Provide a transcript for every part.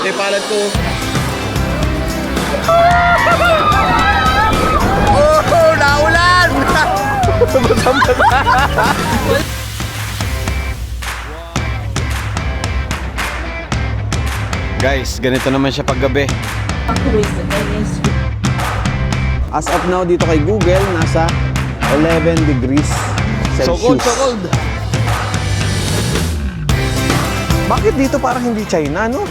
Grabe palad ko. Oh, naulan! Guys, ganito naman siya paggabi. As of now, dito kay Google, nasa 11 degrees Celsius. So cold, so cold. Bakit dito parang hindi China, no?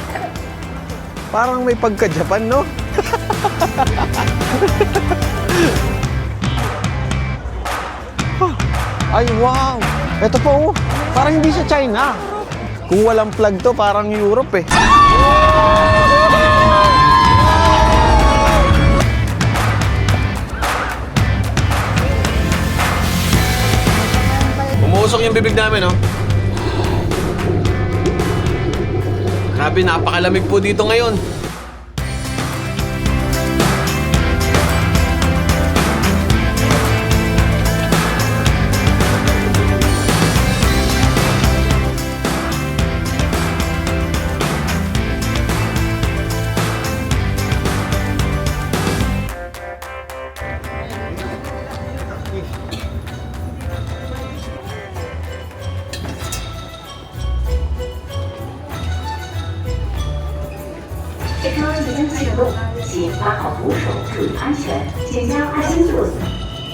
Parang may pagka-Japan, no? Ay, wow! Ito po, oh. Parang hindi siya China. Kung walang plug to, parang Europe, eh. Umuusok yung bibig namin, no? Grabe, napakalamig po dito ngayon.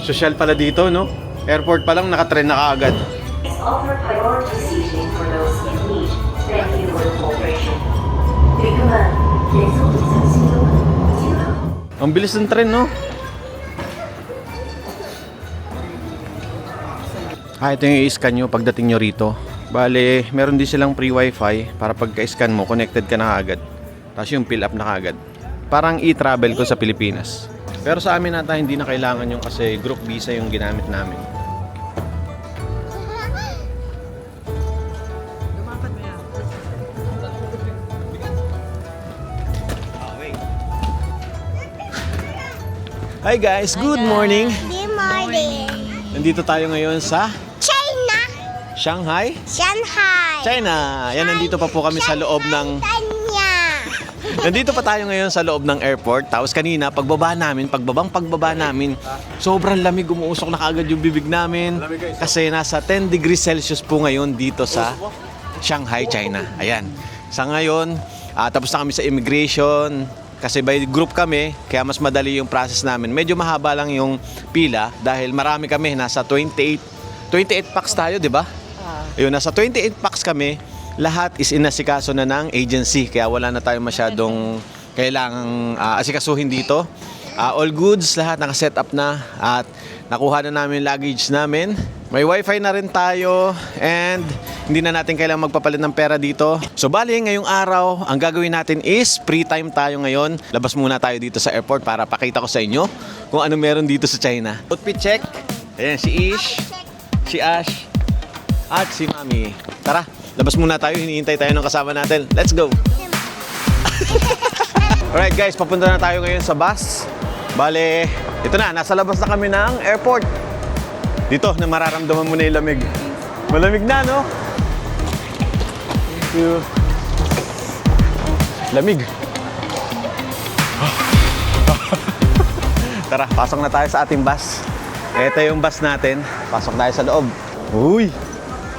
Social pala dito, no? Airport pa lang, naka-trend na kaagad. Ang bilis ng tren, no? Ito yung i-scan nyo pagdating nyo rito. Bale, meron din silang free wifi para pagka-scan mo, connected ka na kaagad. Tapos yung fill up na kaagad. Parang e-travel ko sa Pilipinas. Pero sa amin nata hindi na kailangan yung kasi group visa yung ginamit namin. Hi guys, good morning. Good morning. Nandito tayo ngayon sa China. Shanghai, Shanghai. China. Yan, nandito pa po kami sa loob ng Nandito pa tayo ngayon sa loob ng airport. Tapos kanina, pagbaba namin, sobrang lamig, umuusok na kaagad yung bibig namin. Kasi nasa 10 degrees Celsius po ngayon dito sa Shanghai, China. Ayan. Sa ngayon, tapos na kami sa immigration. Kasi by group kami, kaya mas madali yung process namin. Medyo mahaba lang yung pila dahil marami kami. Nasa 28 packs tayo, di ba? Ayun, nasa 28 packs kami. Lahat is inasikaso na ng agency, kaya wala na tayong masyadong kailangang asikasuhin dito. All goods, lahat nakaset up na at nakuha na namin yung luggage namin. May wifi na rin tayo and hindi na natin kailangang magpapalit ng pera dito. So bali, ngayong araw, ang gagawin natin is free time tayo ngayon. Labas muna tayo dito sa airport para pakita ko sa inyo kung ano meron dito sa China. Outfit check. Ayan, si Ish, si Ash, at si Mami. Tara! Labas muna tayo, hinihintay tayo ng kasama natin. Let's go! Alright guys, papunta na tayo ngayon sa bus. Bale, ito na, nasa labas na kami ng airport. Dito, na mararamdaman mo na yung lamig. Malamig na, no? Thank you. Lamig. Tara, pasok na tayo sa ating bus. Ito yung bus natin. Pasok tayo sa loob. Uy,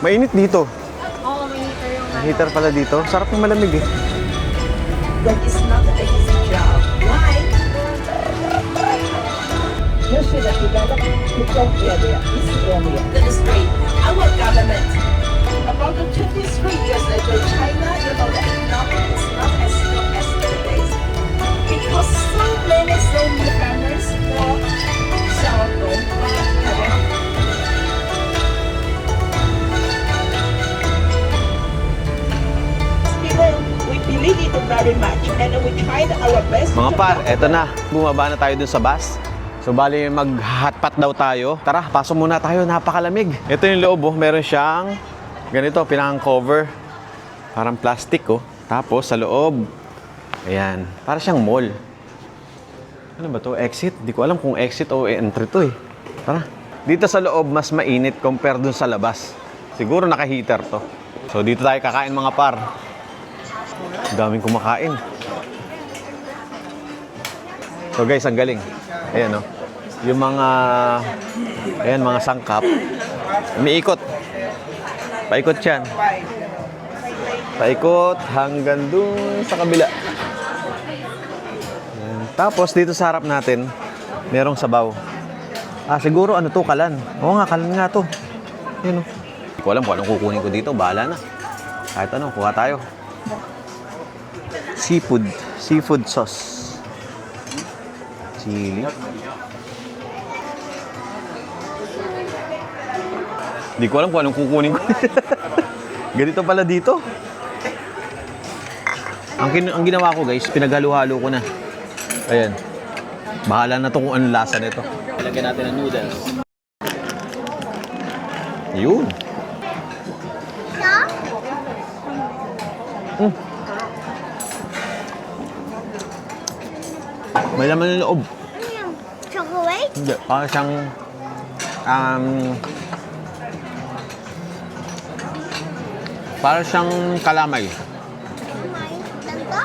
mainit dito. Heater pala dito. Sarap ng malamig eh. That is not an easy job. Why? You should have developed the job area, this area. That is great. Our government, about 23 years ago, China, you know, the economy is not as strong as nowadays. Because so many farmers for Xiaodong, believe it very much and we tried our best. Mga par, eto na. Bumaba na tayo dun sa bus. So bali mag-hotpot daw tayo. Tara, pasok muna tayo. Napakalamig. Ito yung loob, oh. Meron siyang ganito, pinakang cover. Parang plastic, oh. Tapos sa loob, ayan, para siyang mall. Ano ba to? Exit? Di ko alam kung exit o entry to eh. Tara. Dito sa loob, mas mainit compare dun sa labas. Siguro naka-heater to. So dito tayo kakain mga par. Daming kumakain. So guys, ang galing. Ayan, no? Yung mga, ayan, mga sangkap, umiikot. Paikot yan. Paikot hanggang dun sa kabila. Ayan. Tapos dito sa harap natin, merong sabaw. Siguro ano to, kalan. Oo nga, kalan nga to. Ayan, no? Hindi ko alam kung anong kukunin ko dito. Bahala na. Kahit ano, kuha tayo. Seafood sauce. Chili. Hindi ko alam kung anong kukunin ko. Ganito pala dito. Ang ginawa ko guys, pinaghalo-halo ko na. Ayan. Bahala na to kung anong lasa nito. Lagyan natin ng noodles. Yun. May laman ng loob. Chocolate? Hindi. Parang siyang para siyang kalamay. Ganito?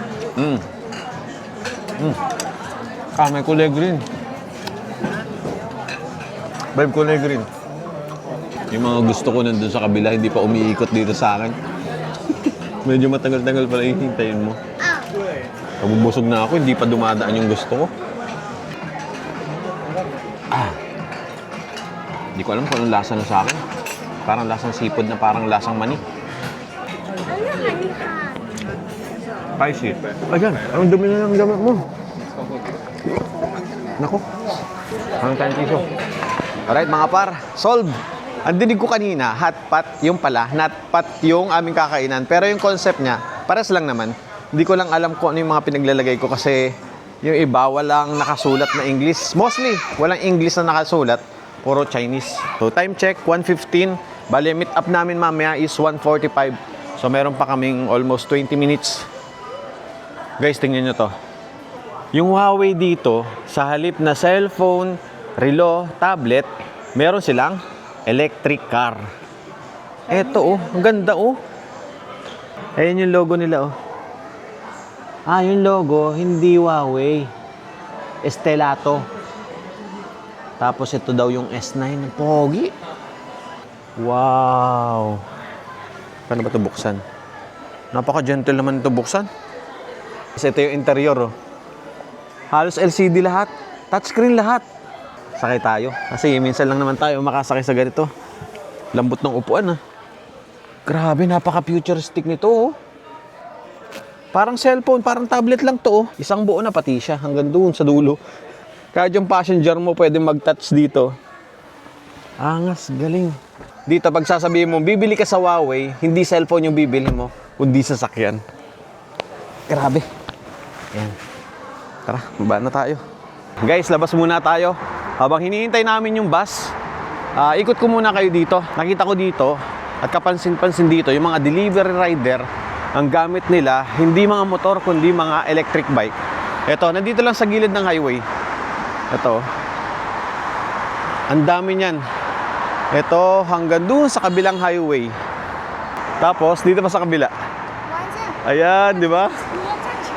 May kulay green. Vibe kulay green. Yung mga gusto ko nandun sa kabila, hindi pa umiikot dito sa akin. Medyo matagal-tagal pala hihintayin mo. Nabubusog na ako, hindi pa dumadaan yung gusto ko. Hindi ko alam kung anong lasa na sa akin. Parang lasang seafood na parang lasang mani. Ano manihan? Spicy. Ayan, ang dumi na ng gamit mo. Naku. Ang tantiso. Alright mga par, solve. Ang dinig ko kanina, hot pot yung pala, not pot yung aming kakainan. Pero yung concept niya, pares lang naman. Hindi ko lang alam kung ano yung mga pinaglalagay ko kasi yung iba walang nakasulat na English. Mostly, walang English na nakasulat. Puro Chinese. So time check, 1:15. Bale, meet up namin mamaya is 1:45. So meron pa kaming almost 20 minutes. Guys, tingnan nyo to. Yung Huawei dito, sa halip na cellphone, relo, tablet, meron silang electric car. Eto ang ganda Ayan yung logo nila yung logo, hindi Huawei. Estelato. Tapos ito daw yung S9. Pogi. Wow. Paano ba ito buksan? Napaka-gentle naman ito buksan. Kasi ito yung interior Halos LCD lahat. Touchscreen lahat. Sakay tayo. Kasi minsan lang naman tayo makasakay sa ganito. Lambot ng upuan Grabe, napaka-futuristic nito Parang cellphone, parang tablet lang to Isang buo na pati siya hanggang doon sa dulo. Kahit yung passenger mo pwede mag-touch dito. Angas, galing. Dito pag sasabihin mo, bibili ka sa Huawei, hindi cellphone yung bibili mo, kundi sasakyan. Grabe. Ayan. Tara, baba na tayo. Guys, labas muna tayo. Habang hinihintay namin yung bus, ikot ko muna kayo dito. Nakita ko dito, at kapansin-pansin dito, yung mga delivery rider, ang gamit nila, hindi mga motor, kundi mga electric bike. Ito, nandito lang sa gilid ng highway. Ito. Ang dami niyan. Ito, hanggang doon sa kabilang highway. Tapos, dito pa sa kabila. Ayan, di ba?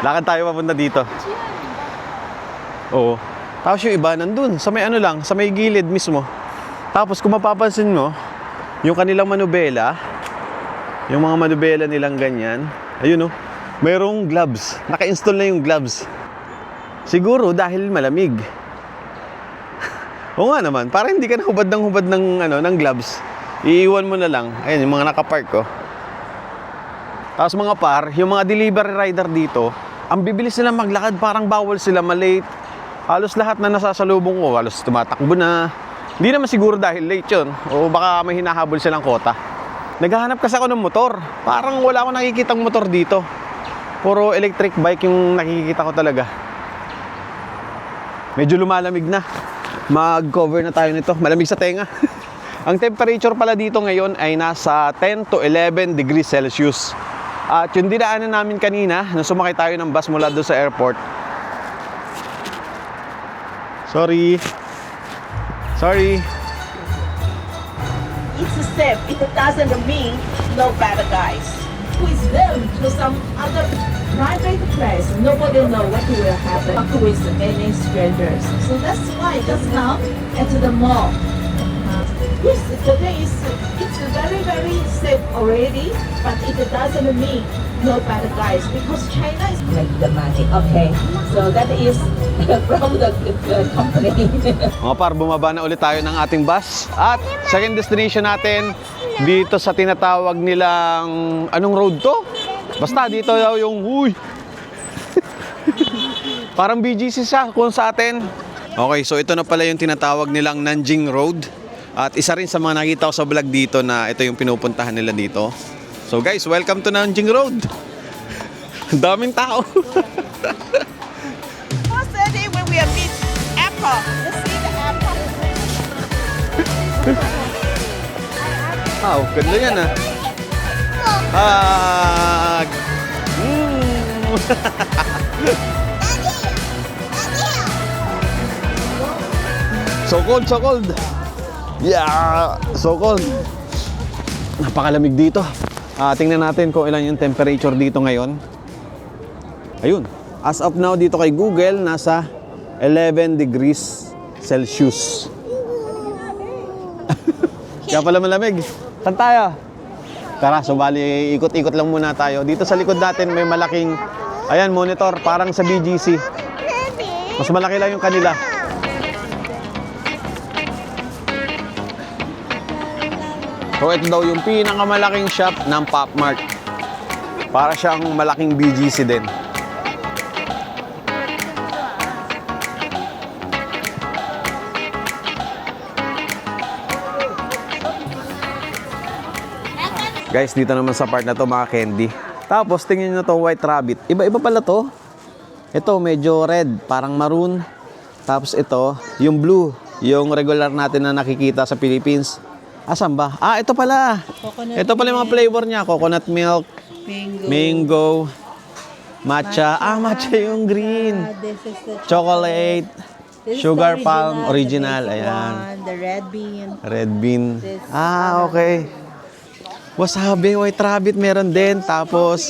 Lakad tayo papunta dito. Oo. Tapos yung iba nandun, sa may ano lang, sa may gilid mismo. Tapos kung mapapansin mo, yung kanilang manubela, yung mga manubela nilang ganyan, ayun mayroong gloves. Naka-install na yung gloves. Siguro dahil malamig. Oo nga naman, para hindi ka na hubad ng gloves. Iiwan mo na lang. Ayun, yung mga nakapark Tapos mga par, yung mga delivery rider dito, ang bibilis nila maglakad, parang bawal sila malate. Halos lahat na nasasalubong ko, halos tumatakbo na. Hindi naman siguro dahil late yun, o baka may hinahabol silang kota. Naghahanap kasi ako ng motor. Parang wala akong nakikitang motor dito. Puro electric bike yung nakikita ko talaga. Medyo lumalamig na. Mag-cover na tayo nito. Malamig sa tenga. Ang temperature pala dito ngayon ay nasa 10 to 11 degrees Celsius. At yung dinaanan namin kanina, nung sumakay tayo ng bus mula doon sa airport. Sorry. It's a step. It doesn't mean no paradise. Who is them to some other private place? surprise. Nobody know what will happen with many strangers. So that's why just now at the mall. Yes, today it's very safe already, but it doesn't mean no bad guys because China is like the money. Okay, so that is from the company. Mga par, bumaba na ulit tayo ng ating bus. At second destination natin, dito sa tinatawag nilang, anong road to? Basta dito daw yung, uy! Parang BGC siya kung sa atin. Okay, so ito na pala yung tinatawag nilang Nanjing Road. At isa rin sa mga nakita ko sa vlog dito na ito yung pinupuntahan nila dito. So guys, welcome to Nanjing Road. Ang daming tao. Yesterday when we meet Apple, let's see the Apple. Wow, ganda yan ah. Ah, so cold, so cold. Yeah, so cold. Napakalamig dito. Tingnan natin kung ilan yung temperature dito ngayon. Ayun. As of now dito kay Google, nasa 11 degrees Celsius. Kaya pala malamig. Saan tayo? Tara, so bali ikot-ikot lang muna tayo. Dito sa likod natin may malaking, ayan, monitor, parang sa BGC. Mas malaki lang yung kanila. So ito daw yung pinakamalaking shop ng Pop Mart. Para siyang malaking BGC din. Guys, dito naman sa part na to mga candy. Tapos tingnan nyo to, White Rabbit. Iba-iba pala to. Ito medyo red, parang maroon. Tapos ito, yung blue, yung regular natin na nakikita sa Philippines. Asan ba? Ah, ito pala. Ito pala yung mga flavor niya. Coconut milk, mango, matcha. Ah, matcha yung green. This is the Chocolate, this is sugar the palm, original. the basic Ayan. one, the red bean. Red bean. This, Ah, okay. Wasabi, White Rabbit meron din. Tapos,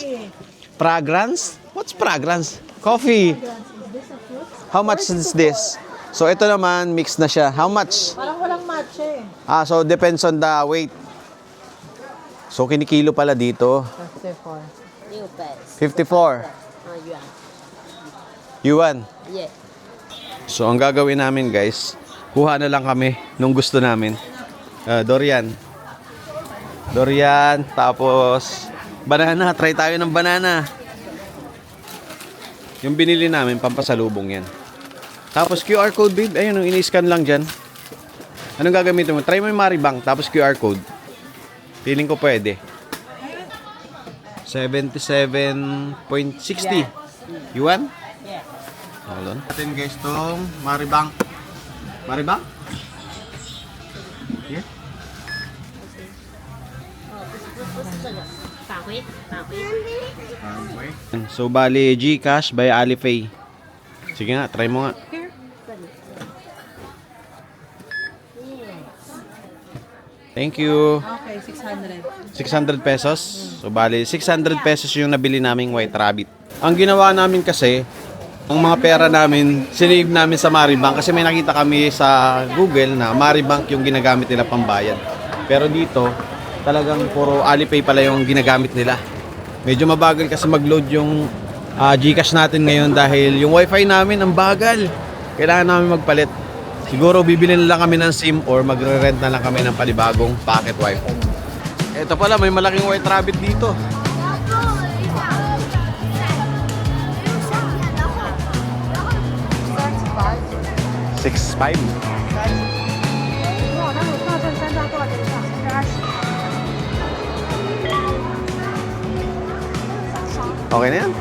fragrance? What's fragrance? Coffee. How much is this? So, ito naman, mix na siya. How much? Parang walang matcha eh. Ah, so depends on the weight. So, kinikilo pala dito. 54. Yuan. Yeah. So, ang gagawin namin, guys, kuha na lang kami nung gusto namin. Dorian. Dorian, tapos banana. Try tayo ng banana. Yung binili namin, pampasalubong yan. Tapos QR code, babe. Ayun, yung ini-scan lang dyan. Anong gagamitin mo? Try mo yung Maribank, tapos QR code. Feeling ko pwede. 77.60. Yuan? Yeah. Hold on. Atin guys tong Maribank. Maribank? Yeah. So bali GCash by Alipay. Sige nga, try mo nga. Thank you. Okay, 600 600. pesos. So bali 600 pesos yung nabili naming White Rabbit. Ang ginawa namin kasi, ang mga pera namin, sinave namin sa Maribank kasi may nakita kami sa Google na Maribank yung ginagamit nila pambayad. Pero dito, talagang puro Alipay pala yung ginagamit nila. Medyo mabagal kasi mag-load yung GCash natin ngayon dahil yung wifi namin ang bagal. Kailangan namin magpalit. Siguro bibili na lang kami ng SIM or magre-rent na lang kami ng panibagong pocket wifi. Ito pala, may malaking White Rabbit dito. 6.5. Okay na yan.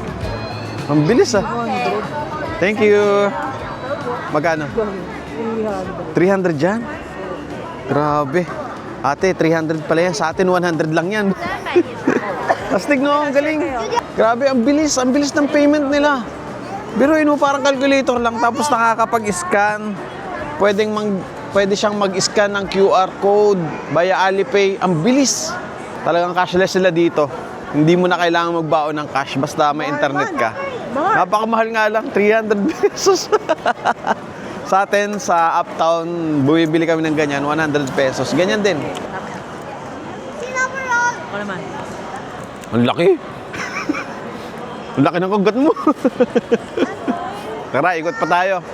Ang bilis ah. Thank you. Magkano? 300 dyan? Grabe. Ate, 300 pala yan. Sa atin, 100 lang yan. Astig no, ang galing. Grabe, ang bilis ng payment nila. Biruin mo, parang calculator lang tapos nakakapag-scan. Pwede siyang mag-scan ng QR code via Alipay. Ang bilis. Talagang cashless sila dito. Hindi mo na kailangan magbaon ng cash basta may internet ka. Napakamahal nga lang, 300 pesos. Sa atin, sa Uptown, bumibili kami ng ganyan, 100 pesos. Ganyan din. Sinabulog. Ako naman. Ang laki. Ang laki ng kugat mo. Tara, ikot pa tayo.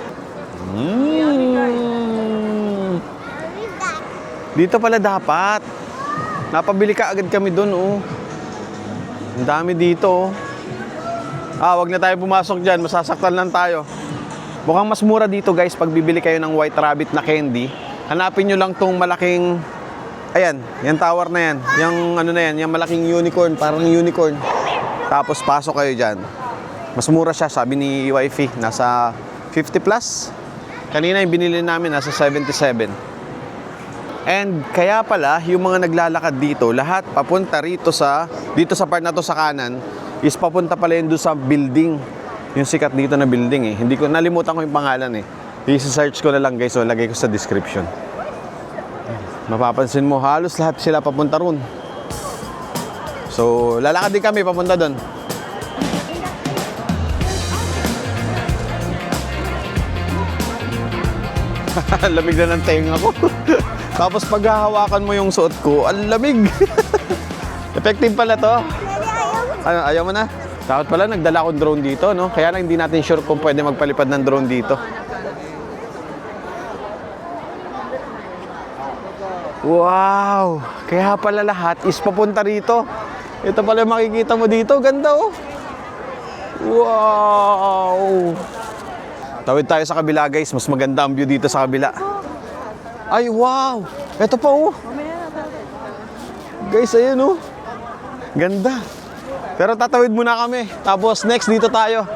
Dito pala dapat. Napabili ka agad kami doon, oh. Ang dami dito, oh. Wag na tayo pumasok dyan. Masasaktan lang tayo. Mukhang mas mura dito, guys, pag bibili kayo ng White Rabbit na candy. Hanapin nyo lang tong malaking... Ayan, yung tower na yan. Yung ano na yan, yung malaking unicorn, parang unicorn. Tapos pasok kayo dyan. Mas mura siya, sabi ni wifey. Nasa 50 plus. Kanina yung binili namin, nasa 77. And kaya pala, yung mga naglalakad dito, lahat papunta rito dito sa part na to sa kanan, is papunta pala yun doon sa building. Yung sikat dito na building eh. Hindi ko, nalimutan ko yung pangalan eh. I-search ko na lang guys, so lagay ko sa description. Mapapansin mo, halos lahat sila papunta ron. So, lalakad din kami papunta doon. Lamig na ng tenga ko. Tapos pag hahawakan mo yung suot ko, ang lamig. Effective pala to. Ano, ayaw mo na? Dapat pala nagdala akong drone dito, no? Kaya lang hindi natin sure kung pwede magpalipad ng drone dito. Wow! Kaya pala lahat is papunta rito. Ito pala yung makikita mo dito. Ganda, oh. Wow! Tawid tayo sa kabila, guys. Mas maganda ang view dito sa kabila. Ay, wow! Ito pa, oh. Guys, ayun, oh. Ganda. Pero tatawid muna kami. Tapos next dito tayo.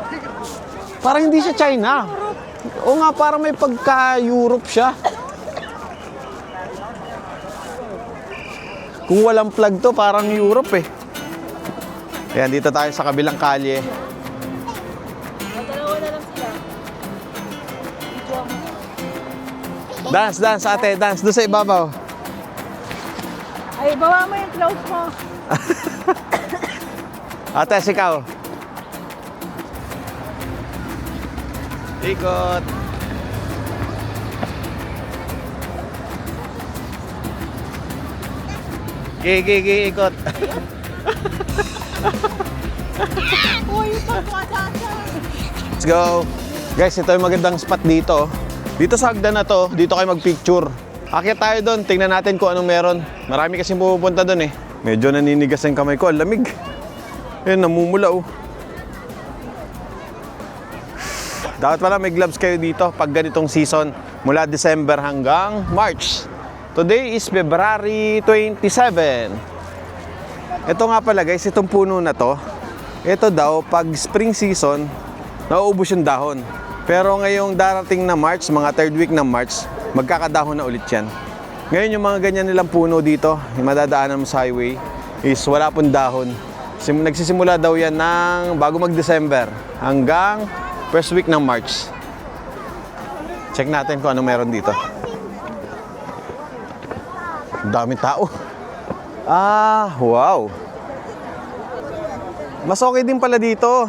Parang hindi siya China. O nga, parang may pagka-Europe siya. Kung walang flag to, parang Europe eh. Ayan, dito tayo sa kabilang kalye. Dance, dance ate, dance. Doon sa ibabaw. Ay, bawa mo yung clothes mo. Ate, sikaw. Ikot. Gigi, ikot. Let's go. Guys, ito yung magandang spot dito. Dito sa hagdan na to, dito kayo magpicture. Akyat tayo doon, tingnan natin kung anong meron. Marami kasing pupunta doon eh. Medyo naninigas ang kamay ko, ang lamig. Ayun, namumula oh. Dapat pala may gloves kayo dito pag ganitong season. Mula December hanggang March. Today is February 27. Ito nga pala guys, itong puno na to. Ito daw, pag spring season, nauubos yung dahon. Pero ngayong darating na March, mga third week ng March, magkakadahon na ulit yan. Ngayon yung mga ganyan nilang puno dito, yung madadaanan mo sa highway, is wala pong dahon. Nagsisimula daw yan ng bago mag-December hanggang first week ng March. Check natin kung ano meron dito. Daming tao. Wow. Mas okay din pala dito.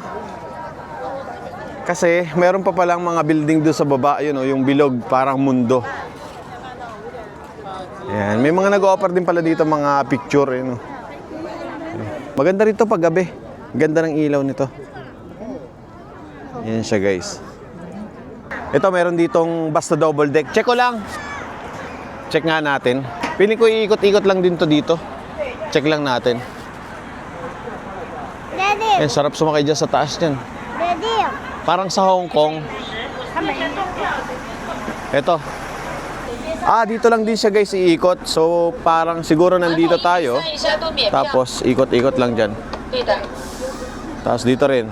Kasi meron pa palang mga building doon sa baba, yun oh, yung bilog, parang mundo. Yan, may mga nag-o-offer din pala dito mga picture, yun oh. Maganda rito pag gabi. Ganda ng ilaw nito. Yan siya guys. Ito meron ditong basta double deck. Check ko lang. Check nga natin. Piling ko iikot-ikot lang din to dito. Check lang natin. Daddy, Eh, sarap sumakay dyan sa taas dyan. Daddy. Parang sa Hong Kong. Ito. Dito lang din siya guys iikot. So, parang siguro nandito tayo. Tapos, ikot-ikot lang dyan. Tapos dito rin.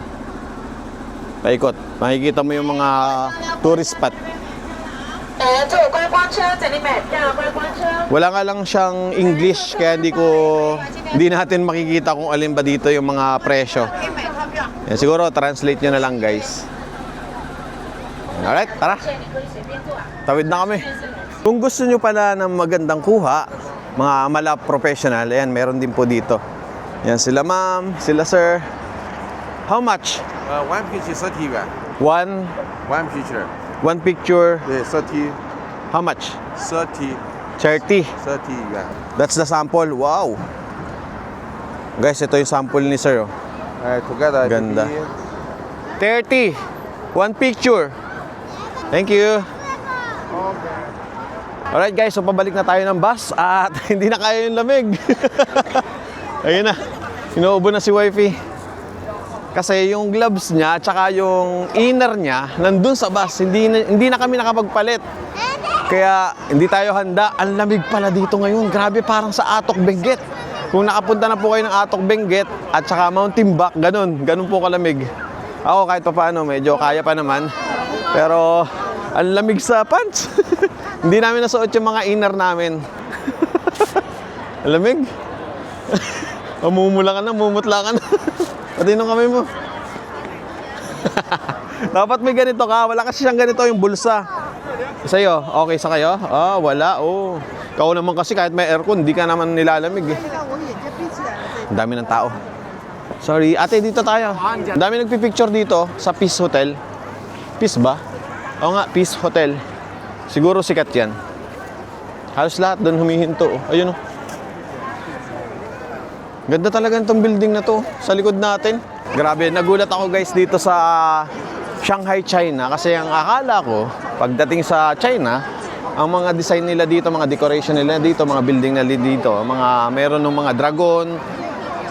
Paikot. Makikita mo yung mga tourist spot. Wala nga lang siyang English, kaya hindi natin makikita kung alin ba dito yung mga presyo. Yan, siguro translate nyo na lang guys. Alright, tara. Tawid na kami. Kung gusto nyo pala ng magandang kuha, mga mala professional, ayan, meron din po dito. Yan, sila ma'am, sila sir. How much? One picture 30 yuan. One picture. 네, 30, How much? 30 30. yuan. That's the sample. Wow. Guys, ito yung sample ni sir. Oh. together. Ganda. 30. One picture. Thank you. Alright guys, so pabalik na tayo ng bus at hindi na kaya yung lamig. Ayun na. Inuubo na si wifey. Kasi yung gloves niya at saka yung inner niya nandun sa bus. Hindi na kami nakapagpalit. Kaya hindi tayo handa. Ang lamig pala dito ngayon. Grabe, parang sa Atok Benguet. Kung nakapunta na po kayo ng Atok Benguet at saka Mountain Back, ganun po kalamig. Ako kahit pa paano, medyo kaya pa naman. Pero ang lamig sa pants. Hindi namin nasuot yung mga inner namin. Ang lamig. Mumula ka na, mumutla ka na. Pati nung kamay mo. Dapat may ganito ka. Wala kasi siyang ganito yung bulsa. Sa'yo, okay sa kayo? Ah, wala. Oh. Ikaw naman kasi kahit may aircon, di ka naman nilalamig eh. Ang dami ng tao. Sorry, ate, dito tayo. Ang dami nagpipicture dito sa Peace Hotel. Peace ba? Oo nga, Peace Hotel. Siguro sikat yan. Halos lahat doon humihinto. Oh. Ayun oh. Ganda talaga itong building na to sa likod natin. Grabe, nagulat ako guys dito sa Shanghai, China. Kasi ang akala ko, pagdating sa China, ang mga design nila dito, mga decoration nila dito, mga building nila dito, meron ng mga dragon.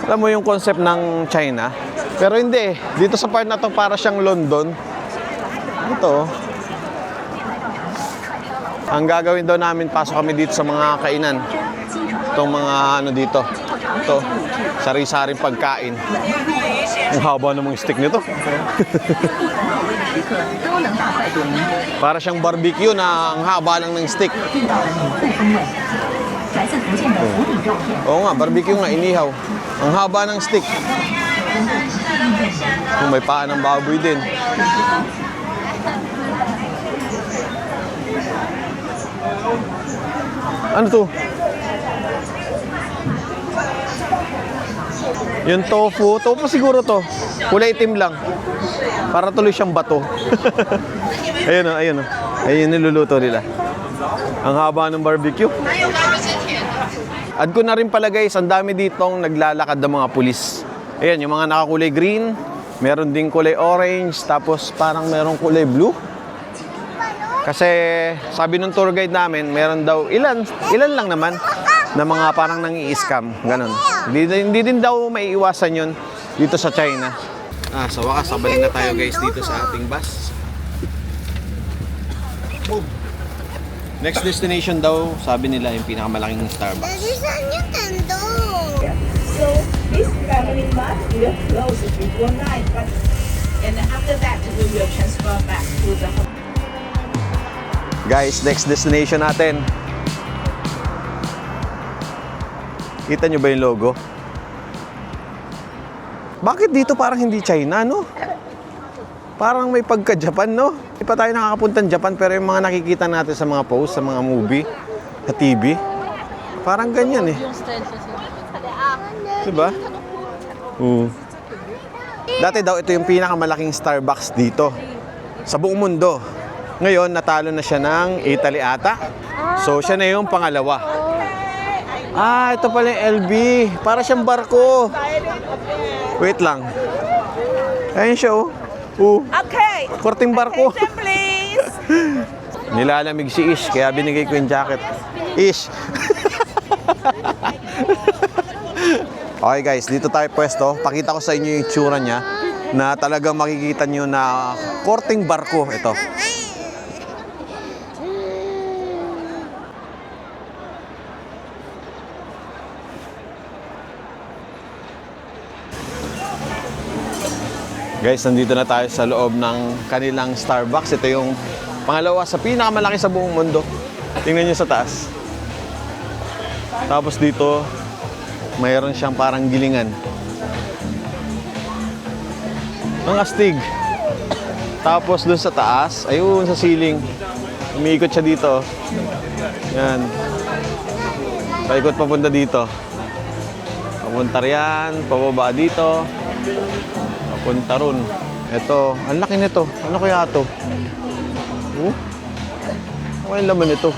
Alam mo yung concept ng China. Pero hindi, dito sa part na to para siyang London. Ito. Ang gagawin daw namin, pasok kami dito sa mga kainan. Itong mga ano dito. Ito, sari-saring pagkain. Ang haba ng mga stick nito. Para siyang barbecue na ang haba lang ng stick. Oo nga, barbecue nga, inihaw. Ang haba ng stick. May paa ng baboy din. Ano to? Yung tofu. Tofu siguro to. Kulay itim lang. Para tuloy siyang bato. Ayun o, ayun o. Ayun niluluto nila. Ang haba ng barbecue. Add ko na rin pala guys, ang dami ditong naglalakad ng mga pulis. Ayan, yung mga nakakulay green. Meron ding kulay orange. Tapos parang merong kulay blue. Kasi sabi ng tour guide namin, meron daw ilan lang naman na mga parang nangi-scam, ganun. Hindi din daw maiiwasan yun dito sa China. Sa wakas, sabalik na tayo guys dito sa ating bus. Next destination daw, sabi nila yung pinakamalaking Starbucks. Daddy, saan yung tando? So this traveling bus will close before 9, but and after that we will transfer back to the hotel. Guys, next destination natin. Kita nyo ba yung logo? Bakit dito parang hindi China, no? Parang may pagka-Japan, no? Hindi pa tayo nakakapuntang Japan, pero yung mga nakikita natin sa mga post, sa mga movie, sa TV, parang ganyan eh. Diba? Dati daw ito yung pinakamalaking Starbucks dito sa buong mundo. Ngayon, natalo na siya ng Italy ata. So, siya na yung pangalawa. Ito pala yung LB. Para siyang barko. Wait lang. Ayun siya, oh. Okay. Korting barko. Attention, please. Nilalamig si Ish, kaya binigay ko yung jacket. Ish. Okay guys, dito tayo pwesto. Pakita ko sa inyo yung itsura niya na talagang makikita nyo na korting barko. Ito. Guys, nandito na tayo sa loob ng kanilang Starbucks. Ito yung pangalawa sa pinakamalaki sa buong mundo. Tingnan nyo sa taas. Tapos dito, mayroon siyang parang gilingan. Ang astig. Tapos dun sa taas, ayun sa ceiling. Umiikot siya dito. Yan. Paikot papunta dito. Papunta riyan, pababa dito. Punta ron. Ito, ang laki nito. Ano kaya ito? Oh? Ano yung laman nito?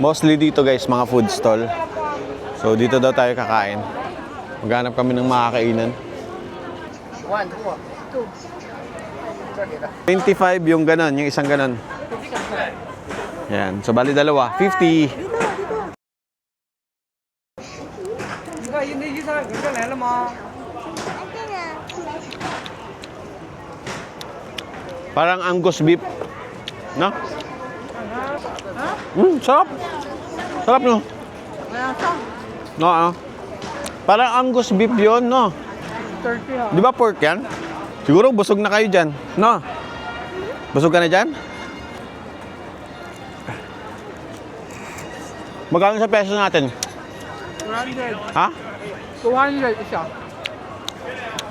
Mostly dito guys, mga food stall. So dito daw tayo kakain. Maghanap kami ng makakainan. 25 yung ganon, yung isang ganon. Yan, so bali dalawa, 50. Parang Angus beef. No? Sarap. Sarap no? No, ano? Parang Angus beef yun, no? 30 Di ba pork yan? Siguro busog na kayo dyan, no? Busog ka na dyan? Magkano sa peso natin? 200. Ha? 200 isa.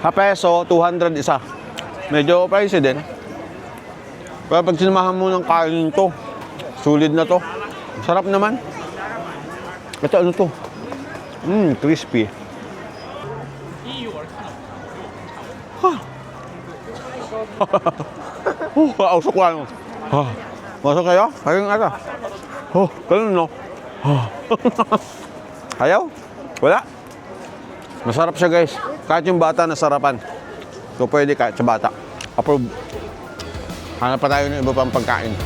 Sa peso, 200 isa. Medyo pricey din. Pero pag sinamahan mo ng kain to, sulit na to. Sarap naman. Ito ano to? Crispy. Ausok ko ano. Masok kayo? Kayong ata. Ganun no? Ayaw? Wala? Masarap siya guys. Kahit yung bata nasarapan. So pwede kahit sa bata. Approve. Hanap pa tayo ng iba pang pagkain.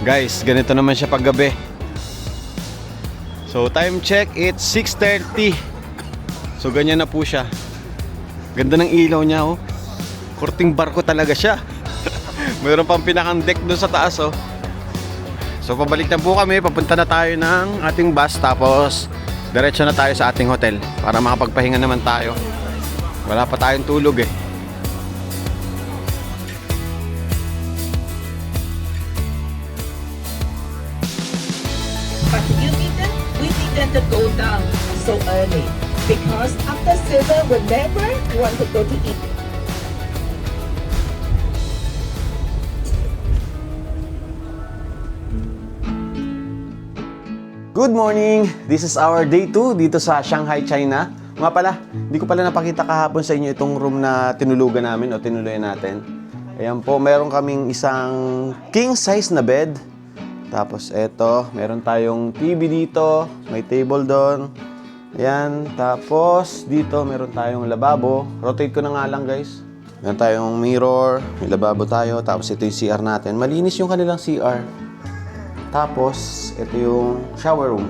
Guys, ganito naman siya paggabi. So time check, it's 6:30. So ganyan na po siya. Ganda ng ilaw niya oh. Kurting barko talaga siya. Mayroon pang pinakang deck doon sa taas oh. So pabalik na po kami, papunta na tayo ng ating bus tapos diretso na tayo sa ating hotel para makapagpahinga naman tayo. Wala pa tayong tulog eh. But we didn't go down so early because after 7 we never want to go to eat. Good morning! This is our day 2 dito sa Shanghai, China. Nga pala, hindi ko pala napakita kahapon sa inyo itong room na tinulugan namin o tinuluyan natin. Ayan po, meron kaming isang king size na bed. Tapos eto, meron tayong TV dito, may table doon. Ayan, tapos dito meron tayong lababo. Rotate ko na nga lang guys. Meron tayong mirror, may lababo tayo. Tapos ito yung CR natin. Malinis yung kanilang CR. Tapos, ito yung shower room.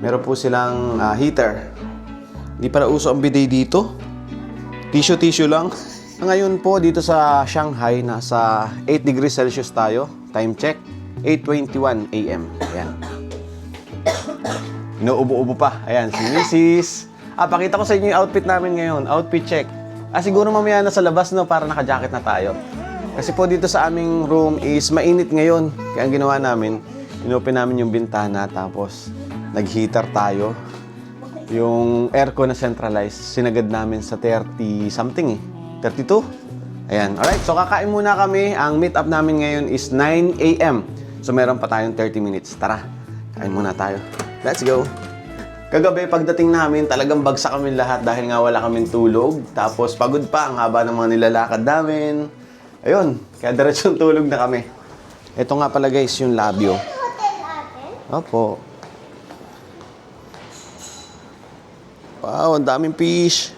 Meron po silang heater. Hindi pala uso ang bidet dito. Tissue lang. Ngayon po, dito sa Shanghai, nasa 8 degrees Celsius tayo. Time check, 8:21 AM. Ayan. Inuubo-ubo pa. Ayan, si Mrs. Pakita ko sa inyo yung outfit namin ngayon. Outfit check. Siguro mamaya na sa labas, no, para naka-jacket na tayo. Kasi po dito sa aming room is mainit ngayon. Kaya ang ginawa namin, inopen namin yung bintana tapos nag-heater tayo. Yung aircon na centralized, sinagad namin sa 30 something eh. 32? Ayan. Alright, so kakain muna kami. Ang meet up namin ngayon is 9 AM. So meron pa tayong 30 minutes. Tara, kain muna tayo. Let's go! Kagabi, pagdating namin, talagang bagsak kami lahat dahil nga wala kaming tulog. Tapos pagod pa, ang haba ng mga nilalakad namin. Ayun, kaya diretsong tulog na kami. Ito nga pala guys, yung labyo. Opo. Wow, ang daming fish.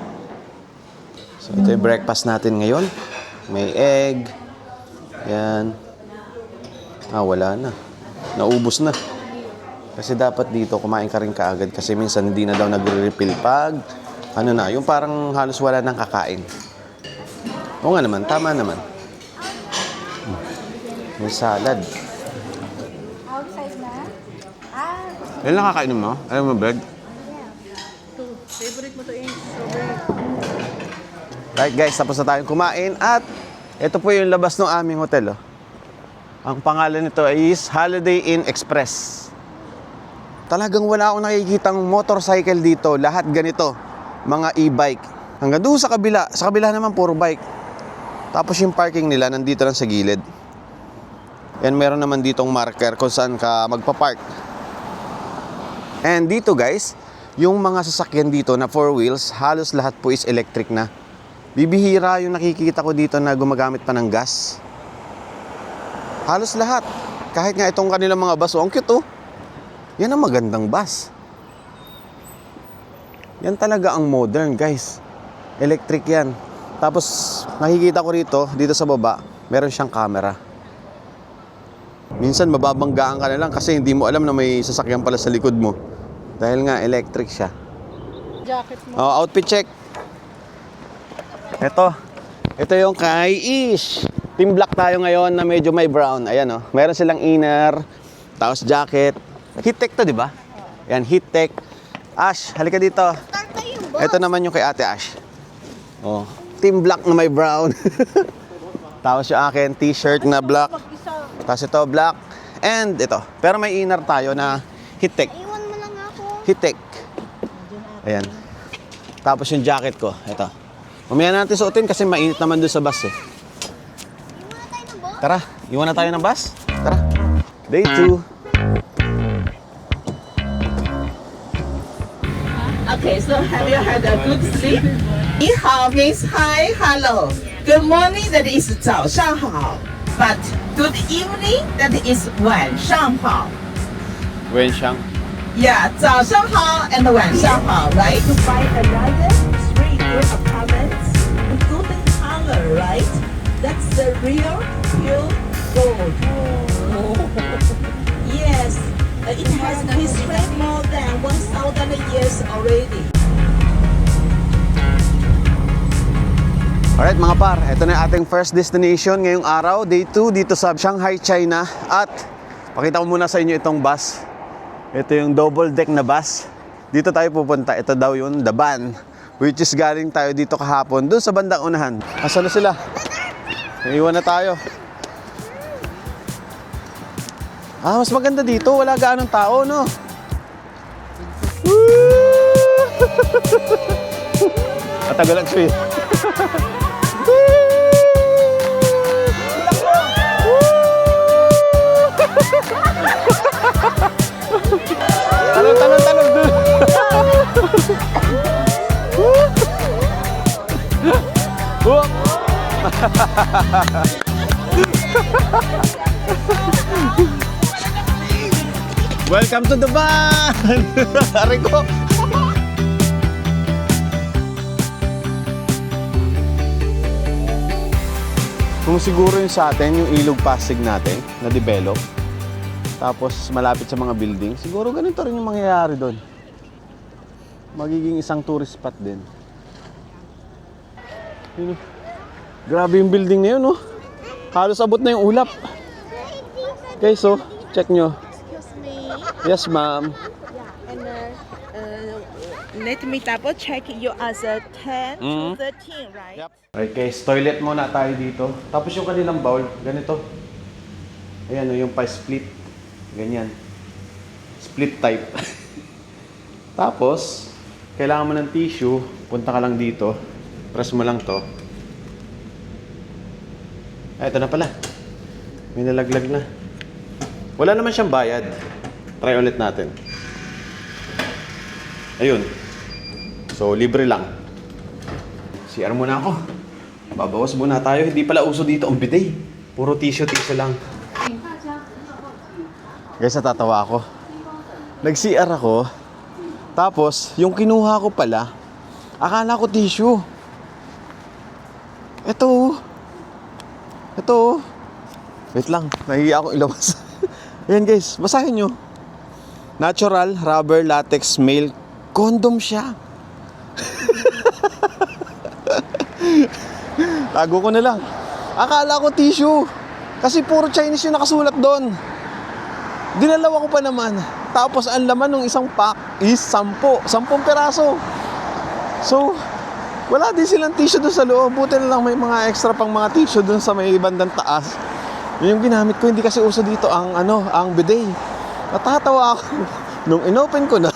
So ito yung breakfast natin ngayon. May egg. Yan. Wala na. Naubos na. Kasi dapat dito, kumain ka rin kaagad. Kasi minsan hindi na daw nagre-refill pag ano na, yung parang halos wala nang kakain. Oo nga naman, tama naman. May salad. Outside na? Ilan lang kakainin mo? Ayaw mo bread? Favorite mo to yung strawberry. Right guys, tapos na tayong kumain at ito po yung labas ng aming hotel. Oh. Ang pangalan nito is Holiday Inn Express. Talagang wala akong nakikitang motorcycle dito. Lahat ganito. Mga e-bike. Hanggang doon sa kabila. Sa kabila naman puro bike. Tapos yung parking nila nandito lang sa gilid. And meron naman ditong marker kung saan ka magpa-park. And dito guys, yung mga sasakyan dito na 4 wheels, halos lahat po is electric na. Bibihira yung nakikita ko dito na gumagamit pa ng gas. Halos lahat. Kahit nga itong kanilang mga bus, ang cute oh. Yan ang magandang bus. Yan talaga ang modern guys. Electric yan. Tapos nakikita ko rito, dito sa baba, meron siyang camera. Minsan mababanggaan ka na lang kasi hindi mo alam na may sasakyan pala sa likod mo. Dahil nga electric siya. Jacket mo. Oh, outfit check. Ito yung kay Ish. Team black tayo ngayon na medyo may brown. Ayan oh. Meron silang inner, tapos jacket. Heat tech to, di ba? Ayan, heat tech. Ash, halika dito. Ito naman yung kay Ate Ash. Oh, team black na may brown. Tapos yung akin, t-shirt na black. Tapos ito, black. And ito. Pero may inner tayo na heat tech. Iwan mo lang ako. Heat tech. Ayan. Tapos yung jacket ko, ito. Mamaya natin suotin kasi mainit naman doon sa bus eh. Iwan na tayo ng boss. Tara, iwan na tayo ng bus. Tara. Day 2. Okay, so have you had a good sleep? 你好 means hi, hello. Good morning, that is 早上好. But good evening, that is 晚上好. Wen Shang. Yeah, 早上好 and 晚上好, right? To buy another 3-year apartments, golden color, right? That's the real pure gold. Yes, it has history more than 1,000 years already. Alright mga par, ito na yung ating first destination ngayong araw, day 2 dito sa Shanghai, China. At pakita ko muna sa inyo itong bus. Ito yung double deck na bus. Dito tayo pupunta, ito daw yun, the van. Which is galing tayo dito kahapon, doon sa bandang unahan. Asan na sila? Naiwan na tayo. Ah, mas maganda dito, wala gaanong tao, no? Matagal ang sweet. Talon. Welcome to the van! Aray ko! Kung siguro yung sa atin, yung Ilog Pasig natin, na develop, tapos malapit sa mga building, siguro ganito rin yung mangyayari doon. Magiging isang tourist spot din. Yun, oh. Grabe yung building na yun, oh. Halos abot na yung ulap. Okay, so, check nyo. Excuse me. Yes, ma'am. And let me double check you as a 10 to 13, right? Yep. Alright guys, toilet muna tayo dito. Tapos yung kanilang bowl, ganito. Ayan, oh, yung pa-split. Ganyan. Split type. Tapos, kailangan mo ng tissue. Punta ka lang dito. Press mo lang to. Ay, ito na pala. May nalaglag na. Wala naman siyang bayad. Try ulit natin. Ayun. So, libre lang. CR muna ako. Babawas muna tayo. Hindi pala uso dito ang bidet. Puro tissue lang. Guys, natatawa ako. Nag-CR ako. Tapos, yung kinuha ko pala, akala ko tissue. Ito. Wait lang, nahihiya akong ilabas. Ayan guys, basahin nyo. Natural rubber latex male condom siya. Tago ko na lang. Akala ko tissue. Kasi puro Chinese yung nakasulat doon. Dinalawa ko pa naman. Tapos ang laman ng isang pack is 10 peraso. So, wala din silang tissue doon sa loob. Buti na lang may mga extra pang mga tissue doon sa may bandang taas. Yun yung ginamit ko. Hindi kasi uso dito ang bidet. Natatawa ako. Nung inopen ko na,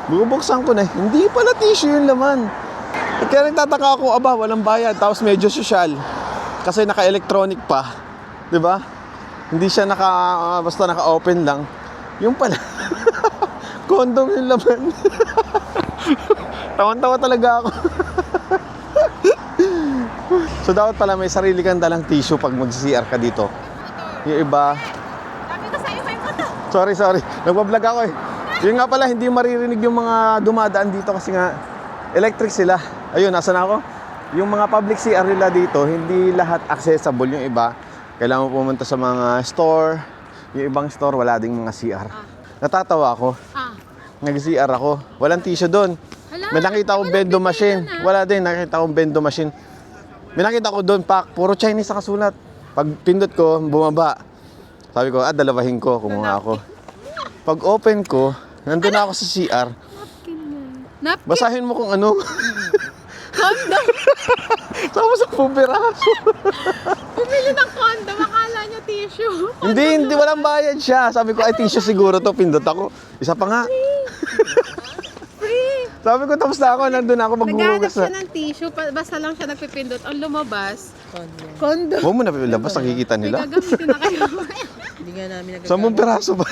bubuksan ko na, hindi pala tissue yung laman. Kaya nagtataka ako, walang bayad. Tapos medyo social. Kasi naka-electronic pa. Diba? Hindi siya basta naka-open lang. Yung pala, condom yung laman. Tawan-tawa talaga ako. So dapat pala may sarili kang dalang tissue pag mag-CR ka dito. Yung iba, Sabi ko sa'yo, may motor. sorry. Nagpa-vlog ako eh. Yun nga pala, hindi maririnig yung mga dumadaan dito kasi nga electric sila. Ayun, nasa na ako? Yung mga public CR nila dito, hindi lahat accessible. Yung iba, kailangan mo pumunta sa mga store. Yung ibang store, wala ding mga CR. Natatawa ako. Nag-CR ako. Walang tissue doon. May nakita akong bendo machine. Wala din, nakita akong bendo machine. May nakita ko doon, puro Chinese nakasulat. Pag pindot ko, bumaba. Sabi ko, dalawahin ko, kumuha ako. Pag open ko, nandun na ako sa CR. Napkin. Basahin mo kung ano. Condom. Tapos ang pupiraso. Bumili ng condom. Akala niya tissue. Hindi, walang bayad siya. Sabi ko, ay tissue siguro to, pindot ako. Isa pa nga. Free. Sabi ko, tapos na ako, nandun ako Naghanap maghuhugas siya na. ng tissue. Basta lang siya nagpipindot. Ang lumabas. Condom. Huwag mo na labas, nakikita May nila. gagamitin na kayo. Hindi nga namin nagagawa. 10 piraso ba?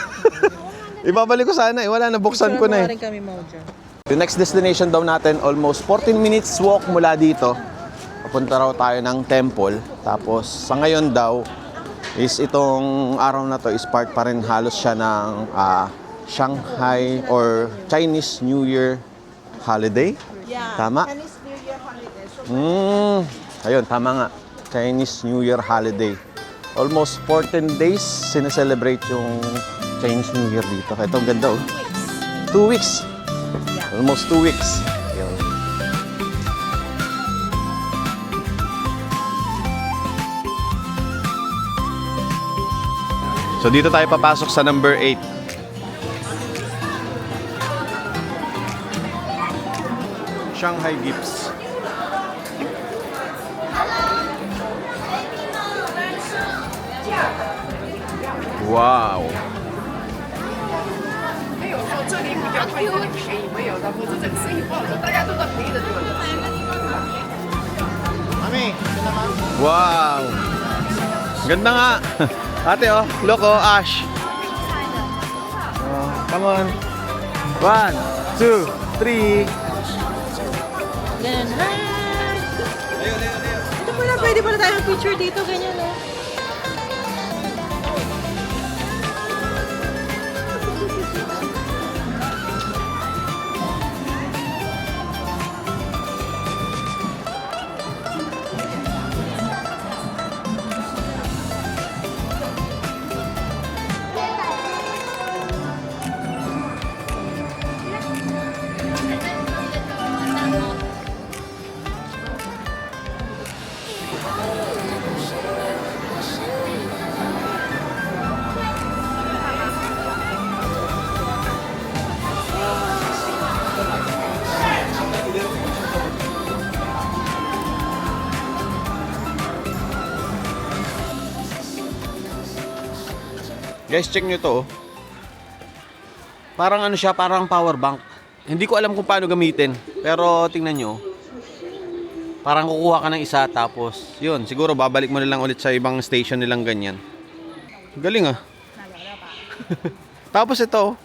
Ibabalik ko sana eh, wala na, buksan ko na eh. kami mau dyan. Yung next destination daw natin, almost 14 minutes walk mula dito. Papunta raw tayo ng temple. Tapos sa ngayon daw, is itong araw na to is part pa rin halos siya ng Shanghai or Chinese New Year holiday. Yeah. Tama? Chinese New Year holiday. Ayun, tama nga. Chinese New Year holiday. Almost 14 days sineselebrate yung Chinese New Year dito. Ito, ang ganda oh. 2 weeks. Almost 2 weeks. Yun. So dito tayo papasok sa number 8. Shanghai Gifts. Wow. Wow. Ganda nga. Ate oh, look oh, Ash. Oh, come on. 1, 2, 3. Ganun. Ito pala, pwede pala tayo picture dito, ganyan oh. Guys, check nyo to. Parang ano siya, parang power bank. Hindi ko alam kung paano gamitin. Pero tingnan nyo. Parang kukuha ka ng isa tapos, yun, siguro babalik mo na lang ulit sa ibang station nilang ganyan. Galing ah. Tapos ito,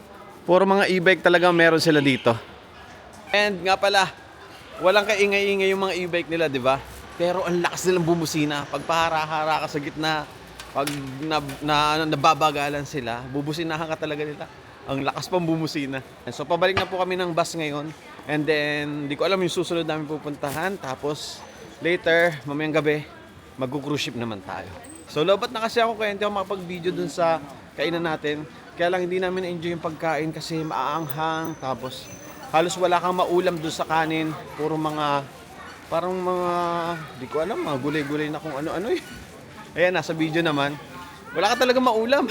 puro mga e-bike talaga meron sila dito. And nga pala, walang kaingay-ingay yung mga e-bike nila, di ba? Pero ang lakas nilang bumusina. Pag pahara-hara ka sa gitna, pag nababagalan sila, bubusinahan ka talaga nila. Ang lakas pang bumusina. So pabalik na po kami ng bus ngayon. And then, di ko alam yung susunod namin pupuntahan. Tapos, later, mamayang gabi, mag-cruise ship naman tayo. So lobat na kasi ako kaya hindi ako makapag-video dun sa kainan natin. Kaya lang hindi namin na-enjoy yung pagkain kasi maaanghang. Tapos, halos wala kang maulam dun sa kanin. Puro mga, parang mga, di ko alam, mga gulay-gulay na kung ano-ano eh. Ayan, nasa video naman. Wala ka talaga maulam.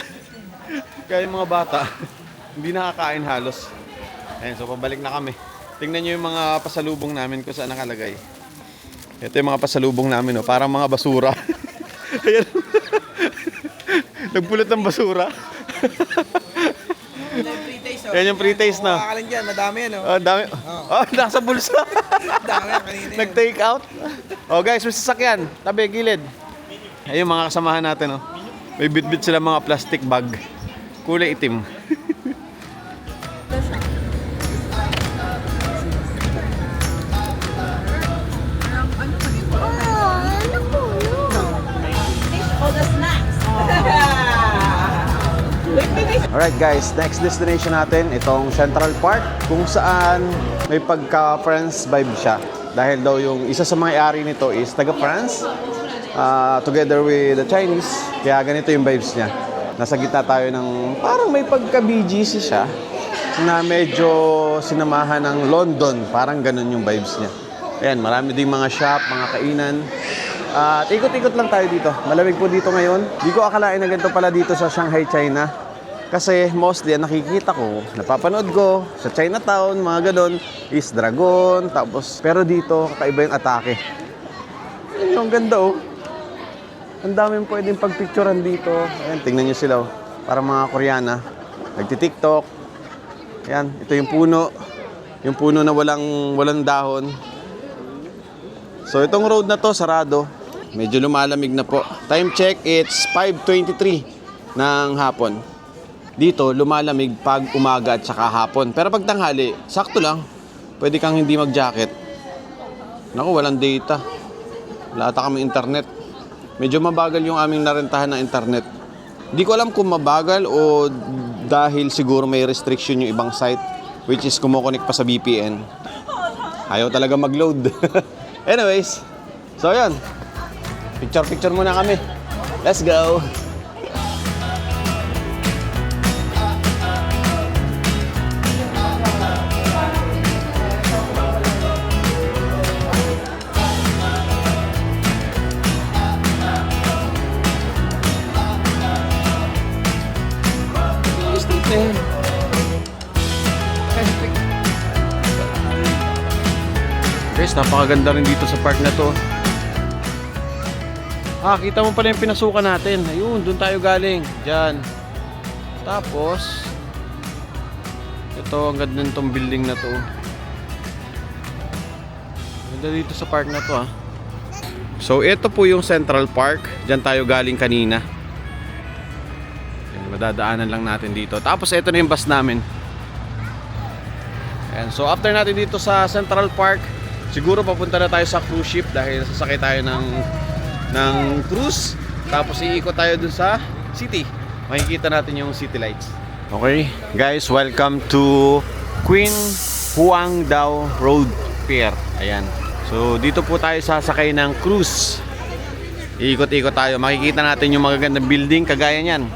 Kaya yung mga bata, hindi nakakain halos. Ayan, so pabalik na kami. Tingnan nyo yung mga pasalubong namin kung saan nakalagay. Ito yung mga pasalubong namin, oh, parang mga basura. Ayan. Nagpulot ng basura. Yan yung pre-taste na. Kakalan dyan, madami yan. Oh, dami. Oh, nasa bulsa. Dami yan, kanina yan. Nag-take out. Oh guys, may sasakyan. Tabi, gilid. Ayun mga kasamahan natin, oh. May bit-bit sila mga plastic bag. Kulay itim. For the snacks. Alright guys, next destination natin, itong Central Park, kung saan may pagka-France vibe siya. Dahil daw yung isa sa mga-ari nito is taga-France, together with the Chinese, kaya ganito yung vibes niya. Nasa gitna tayo ng parang may pagka-BGC siya, na medyo sinamahan ng London, parang ganun yung vibes niya. Ayan, marami ding mga shop, mga kainan. At ikot-ikot lang tayo dito. Malamig po dito ngayon. Di ko akalain na ganito pala dito sa Shanghai, China. Kasi mostly ang nakikita ko, napapanood ko sa Chinatown, mga ganun, is dragon, tapos, pero dito, kakaiba yung atake. Ayun, ang ganda oh. Ang daming pwedeng pagpicturean dito. Ayan, tingnan nyo sila oh. Para mga Koreana. Nagti-tiktok. Ayan, ito yung puno. Yung puno na walang dahon. So, itong road na to, sarado. Medyo lumalamig na po. Time check, it's 5:23 ng hapon. Dito, lumalamig pag umaga at saka hapon. Pero pag tanghali, sakto lang. Pwede kang hindi mag-jacket. Naku, walang data. Wala ata kami internet. Medyo mabagal yung aming narentahan ng internet. Hindi ko alam kung mabagal o dahil siguro may restriction yung ibang site, which is kumukonek pa sa VPN. Ayaw talaga mag-load. Anyways, so yan. Picture muna kami. Let's go! Guys, napakaganda rin dito sa park na to. Kita mo pala yung pinasukan natin. Ayun, doon tayo galing. Diyan. Tapos, ito, ang ganda nitong building na to. Ganda dito sa park na to, So, ito po yung Central Park. Diyan tayo galing kanina. Madadaanan lang natin dito. Tapos ito na yung bus namin. And so after natin dito sa Central Park, siguro papunta na tayo sa cruise ship dahil sasakay tayo ng cruise. Tapos iikot tayo dun sa city. Makikita natin yung city lights. Okay, guys, welcome to Queen Huang Dao Road Pier. Ayan. So dito po tayo sasakay ng cruise. Iikot-ikot tayo. Makikita natin yung magagandang building kagaya niyan.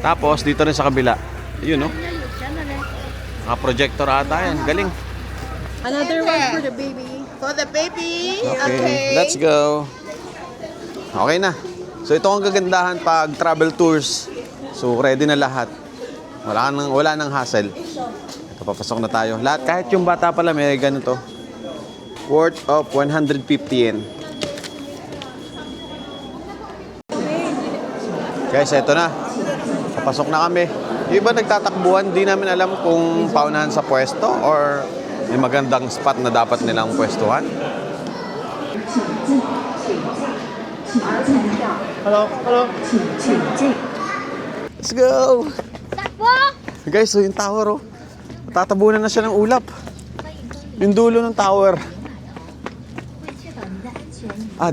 Tapos dito rin sa kabila. Yun, no? Projector ata yan. Galing. Another one for the baby. For the baby. Okay, let's go. Okay na. So ito ang kagandahan pag travel tours. So ready na lahat. Wala nang hassle. Ito, papasok na tayo. Lahat, kahit yung bata pala may ganito. Worth of 150 yen. Guys, ito na. Papasok na kami. Yung iba nagtatakbuhan, di namin alam kung paunahan sa pwesto or may magandang spot na dapat nilang pwestuhan. Hello. Let's go! Guys, so yung tower, oh. Tatabunan na siya ng ulap. Yung dulo ng tower.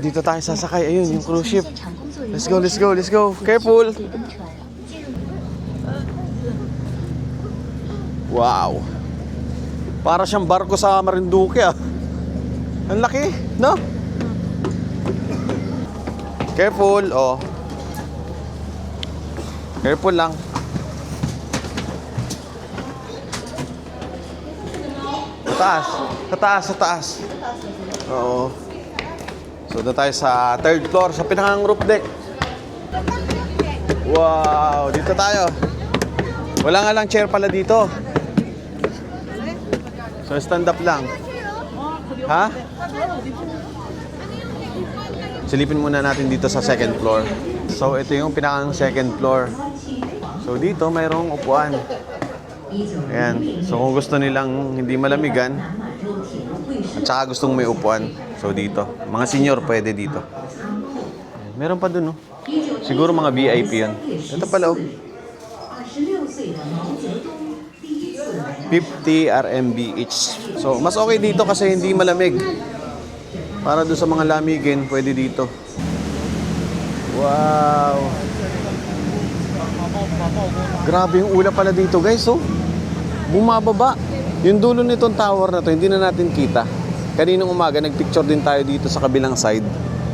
Dito tayo sasakay. Ayun, yung cruise ship. Let's go. Careful! Wow! Para siyang barko sa Marinduque, Ang laki, no? Careful, oh. Careful lang. Sa taas. Oo. So, doon tayo sa 3rd floor, sa pinakang roof deck. Wow! Dito tayo. Wala nga lang chair pala dito. So, stand up lang. Ha? Silipin muna natin dito sa 2nd floor. So, ito yung pinakang 2nd floor. So, dito mayroong upuan. Ayan. So, kung gusto nilang hindi malamigan, at saka gustong may upuan, so dito. Mga senior pwede dito. Meron pa dun, no? Siguro mga VIP yun. Ito pala, oh. 50 RMB each. So, mas okay dito kasi hindi malamig. Para doon sa mga lamigin, pwede dito. Wow! Grabe yung ulap pala dito, guys, oh. Bumababa. Yung dulo nitong tower na to, hindi na natin kita. Kaninang umaga, nagpicture din tayo dito sa kabilang side.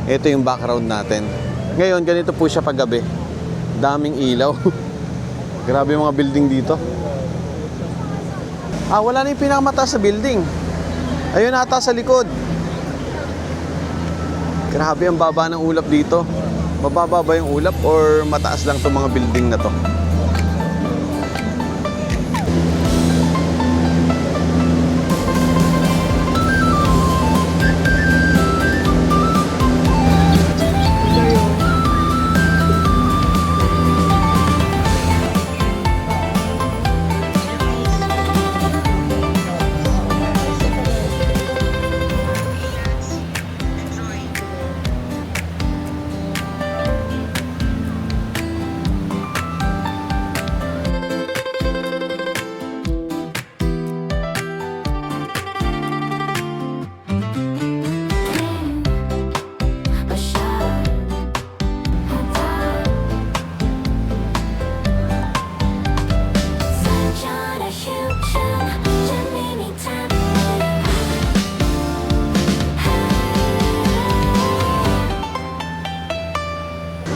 Ito yung background natin. Ngayon, ganito po siya paggabi. Daming ilaw. Grabe yung mga building dito. Ah, wala na yung pinakamataas sa building. Ayun ata sa likod. Grabe ang baba ng ulap dito. Mababa ba yung ulap or mataas lang itong mga building na to?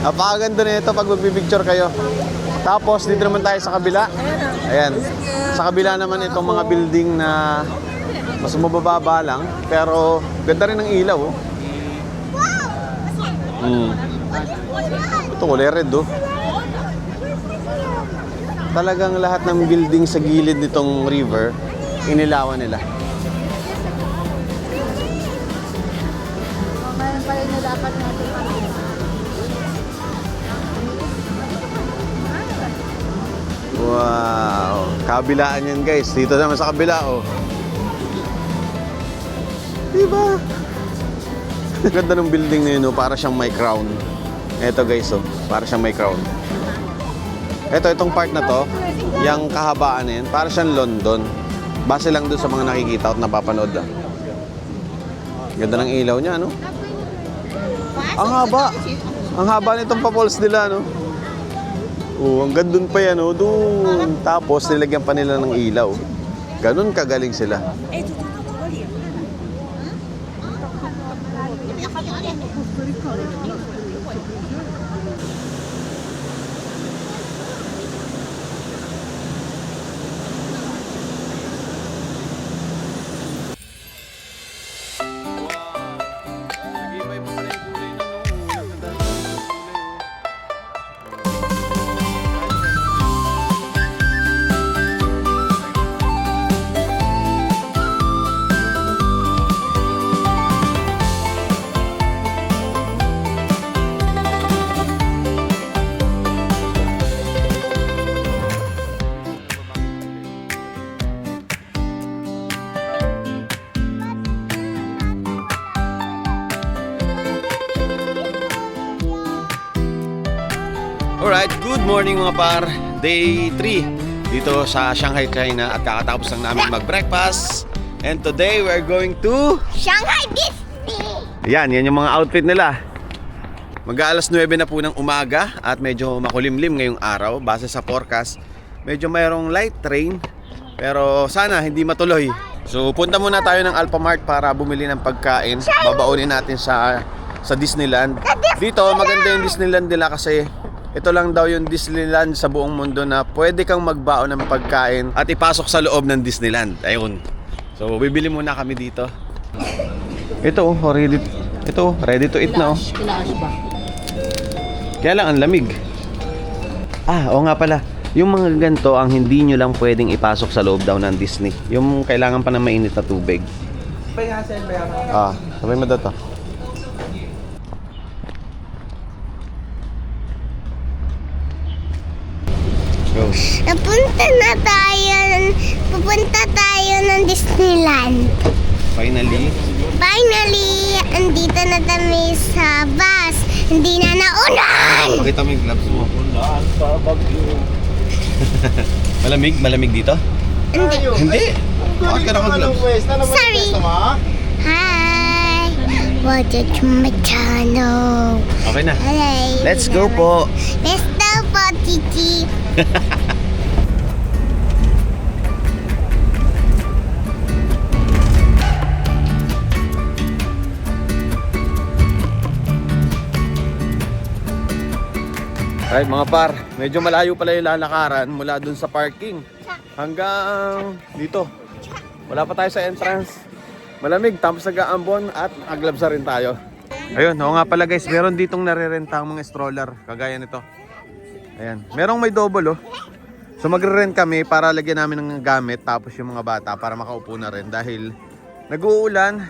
Napakaganda na ito pag magpipicture kayo. Tapos dito naman tayo sa kabila. Ayan. Sa kabila naman itong mga building na mas mabababa lang. Pero ganda rin ng ilaw. Oh. Ito kulay red, oh. Talagang lahat ng building sa gilid nitong river, inilawan nila. Wow! Kabilaan yan, guys. Dito naman sa kabila, oh. Diba? Ganda ng building na yun, oh. Para siyang may crown. Eto, guys, oh. Para siyang may crown. Itong part na to, yung kahabaan na yan, para siyang London. Base lang doon sa mga nakikita at napapanood. Ah. Ganda ng ilaw niya, no? Ang haba! Ang haba nitong pa-falls nila, no? Oh, hanggang doon pa yan, oh. Doon. Tapos, nilagyan pa nila ng ilaw. Ganun kagaling sila. Alright, good morning mga par. Day 3 dito sa Shanghai, China at kakatapos lang namin mag-breakfast. And today we're going to Shanghai Disney! yan yung mga outfit nila. Mag-aalas 9 na po ng umaga at medyo makulimlim ngayong araw. Base sa forecast, medyo mayroong light rain pero sana hindi matuloy. So punta muna tayo ng Alphamart para bumili ng pagkain. Babaunin natin sa Disneyland. Dito maganda yung Disneyland nila kasi ito lang daw yung Disneyland sa buong mundo na pwede kang magbaon ng pagkain at ipasok sa loob ng Disneyland. Ayun. So, bibili muna kami dito. Ito, ready to eat na, oh. Kaya lang, ang lamig. Ah, oo nga pala. Yung mga ganito, ang hindi nyo lang pwedeng ipasok sa loob daw ng Disney. Yung kailangan pa ng mainit na tubig. Ah, sabay mo daw to. Pupunta tayo ng Disneyland. Finally, Finally, andito na kami sa bus. Hindi na naulan! Pakita mo yung gloves mo. Ulan sa bagyo. Malamig dito? Hindi. Bakit ka naka-gloves? Sorry! Hi! Welcome to my channel. Okay na. Hi! Let's go po. Let's go po, Titi! Alright mga par, medyo malayo pala yung lalakaran mula dun sa parking hanggang dito. Wala pa tayo sa entrance. Malamig, tapos nag-aambon at nag-gloves na rin tayo. Ayun, oo nga pala guys, meron ditong narerentang mga stroller, kagaya nito. Ayan, merong may double oh. So magre-rent kami para lagyan namin ng gamit, tapos yung mga bata para makaupo na rin dahil nag-uulan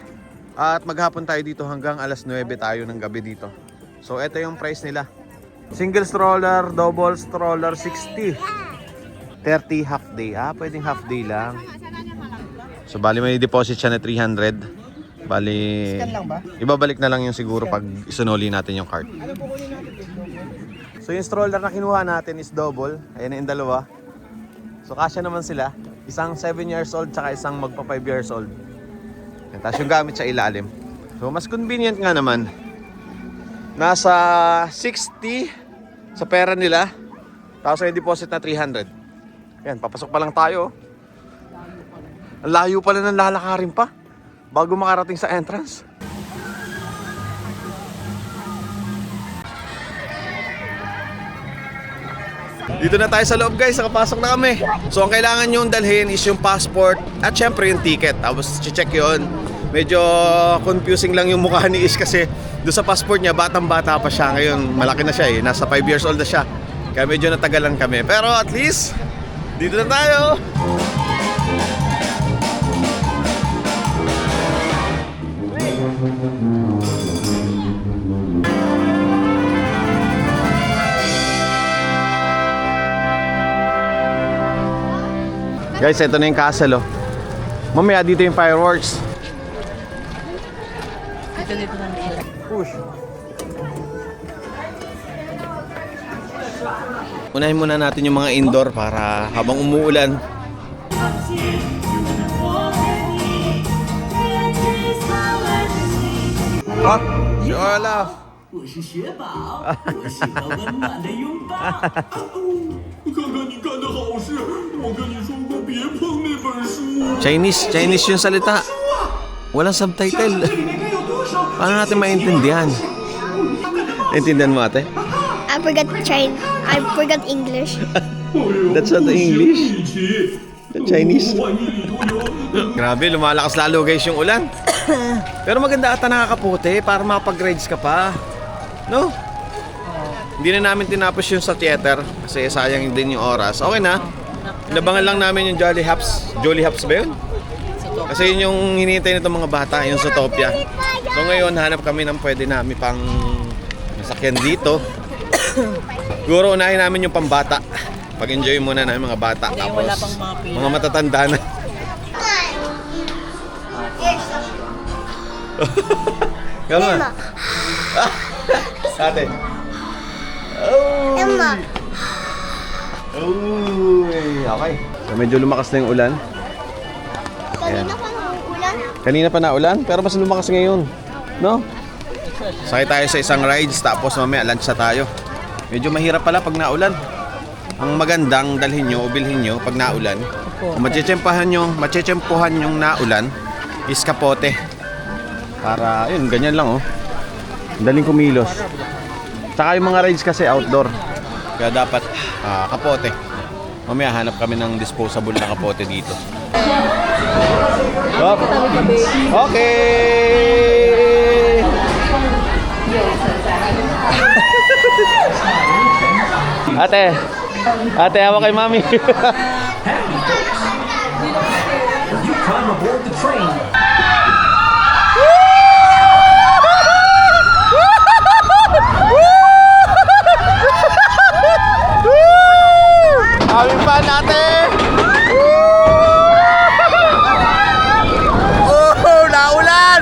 at maghapon tayo dito hanggang alas 9 tayo ng gabi dito. So ito yung price nila. Single stroller, double stroller, 60. 30 half day. Pwedeng half day lang. So bali may deposit siya na 300. Bali ibabalik na lang yung siguro pag isunuli natin yung card. So yung stroller na kinuha natin is double. Ayan yung dalawa. So kasya naman sila. Isang 7 years old tsaka isang magpa 5 years old. Tapos yung gamit sa ilalim. So mas convenient nga naman. Nasa 60 sa pera nila. Tapos yung deposit na 300. Yan, papasok pa lang tayo. Ang layo pala ng lalakarin pa bago makarating sa entrance. Dito na tayo sa loob guys, nakapasok na kami. So ang kailangan nyo dalhin is yung passport at syempre yung ticket. Tapos check yun. Medyo confusing lang yung mukha ni Ish kasi doon sa passport niya, batang-bata pa siya. Ngayon, malaki na siya eh. Nasa 5 years old na siya. Kaya medyo natagalan kami. Pero at least, dito na tayo! Guys, ito na yung castle oh. Mamaya dito yung fireworks. Push. Unahin muna natin yung mga indoor para habang umuulan. Ha? Si Olaf. Chinese yung salita. Walang subtitle. Paano natin maintindihan? Naintindihan mo ate? I forgot English. That's not the English. The Chinese. Grabe, lumalakas lalo guys yung ulan. Pero maganda ata nakakaputi para makapag-rides ka pa. No? Hindi na namin tinapos yung sa theater kasi sayang din yung oras. Okay na. Inabangan lang namin yung Jolly Hops. Jolly Hops ba yun? Kasi yun yung hinihintay nitong mga bata, yung Zootopia. So ngayon, hanap kami ng pwede namin pang masakyan dito. Siguro unahin namin yung pambata. Pag-enjoy muna namin mga bata. Tapos mga matatanda na. Come on. Ate. Oh. Okay. So, medyo lumakas na yung ulan. Kanina pa nauulan. Kanina pa naulan, pero mas lumakas ngayon. No? Sakay tayo sa isang rides, tapos mamaya lunch na tayo. Medyo mahirap pala pag naulan. Ang magandang dalhin nyo o bilhin nyo pag naulan, kung machechempohan yung naulan, is kapote. Para, yun, ganyan lang oh. Daling kumilos. Tsaka yung mga rides kasi outdoor. Kaya dapat kapote. Mamaya hanap kami ng disposable na kapote dito. Okay! Ate, hawak kay mami. Aming pan natin! Oh, naulan!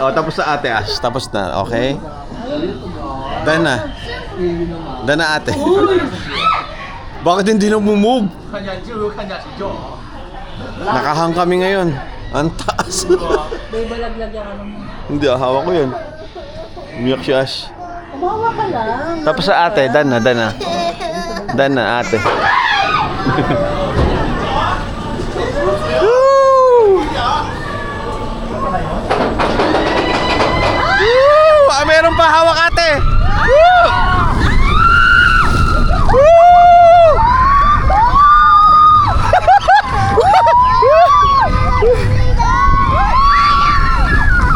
O, tapos na ate Ash. Tapos na, okay? Done na. Done na ate. Bakit hindi na move? Nakahang kami ngayon. Ang taas. Hindi, hawak ko yun. Umiyak si Ash. Tapos sa ate, done na, done na. Done na ate. Meron pa hawak ate. Woo! Woo!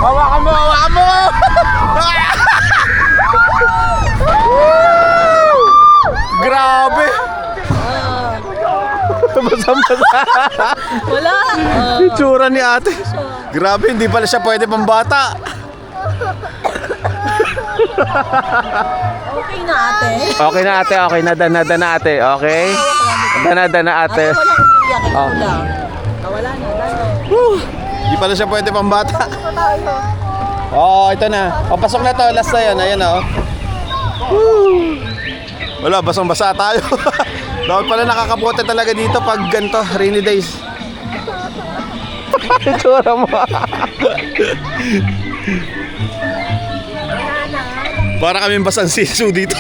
Hawakan mo, hawakan mo. Grabe. Basang-basa. Wala. Itsura ni ate. Grabe, hindi pala siya pwede pang bata. Okay na ate. Okay na ate, okay na, dana ate, okay? Dana ate. Walang iyakin Oh. ko lang. Wala na. Hindi pala siya pwede pang bata. Oo, ito na. O, pasok na to, last na yan, ayan o. Wala, basang-basa tayo. Dapat pala nakakabuti talaga dito pag ganito, rainy days. Itsura mo. Para kaming basang sisu dito.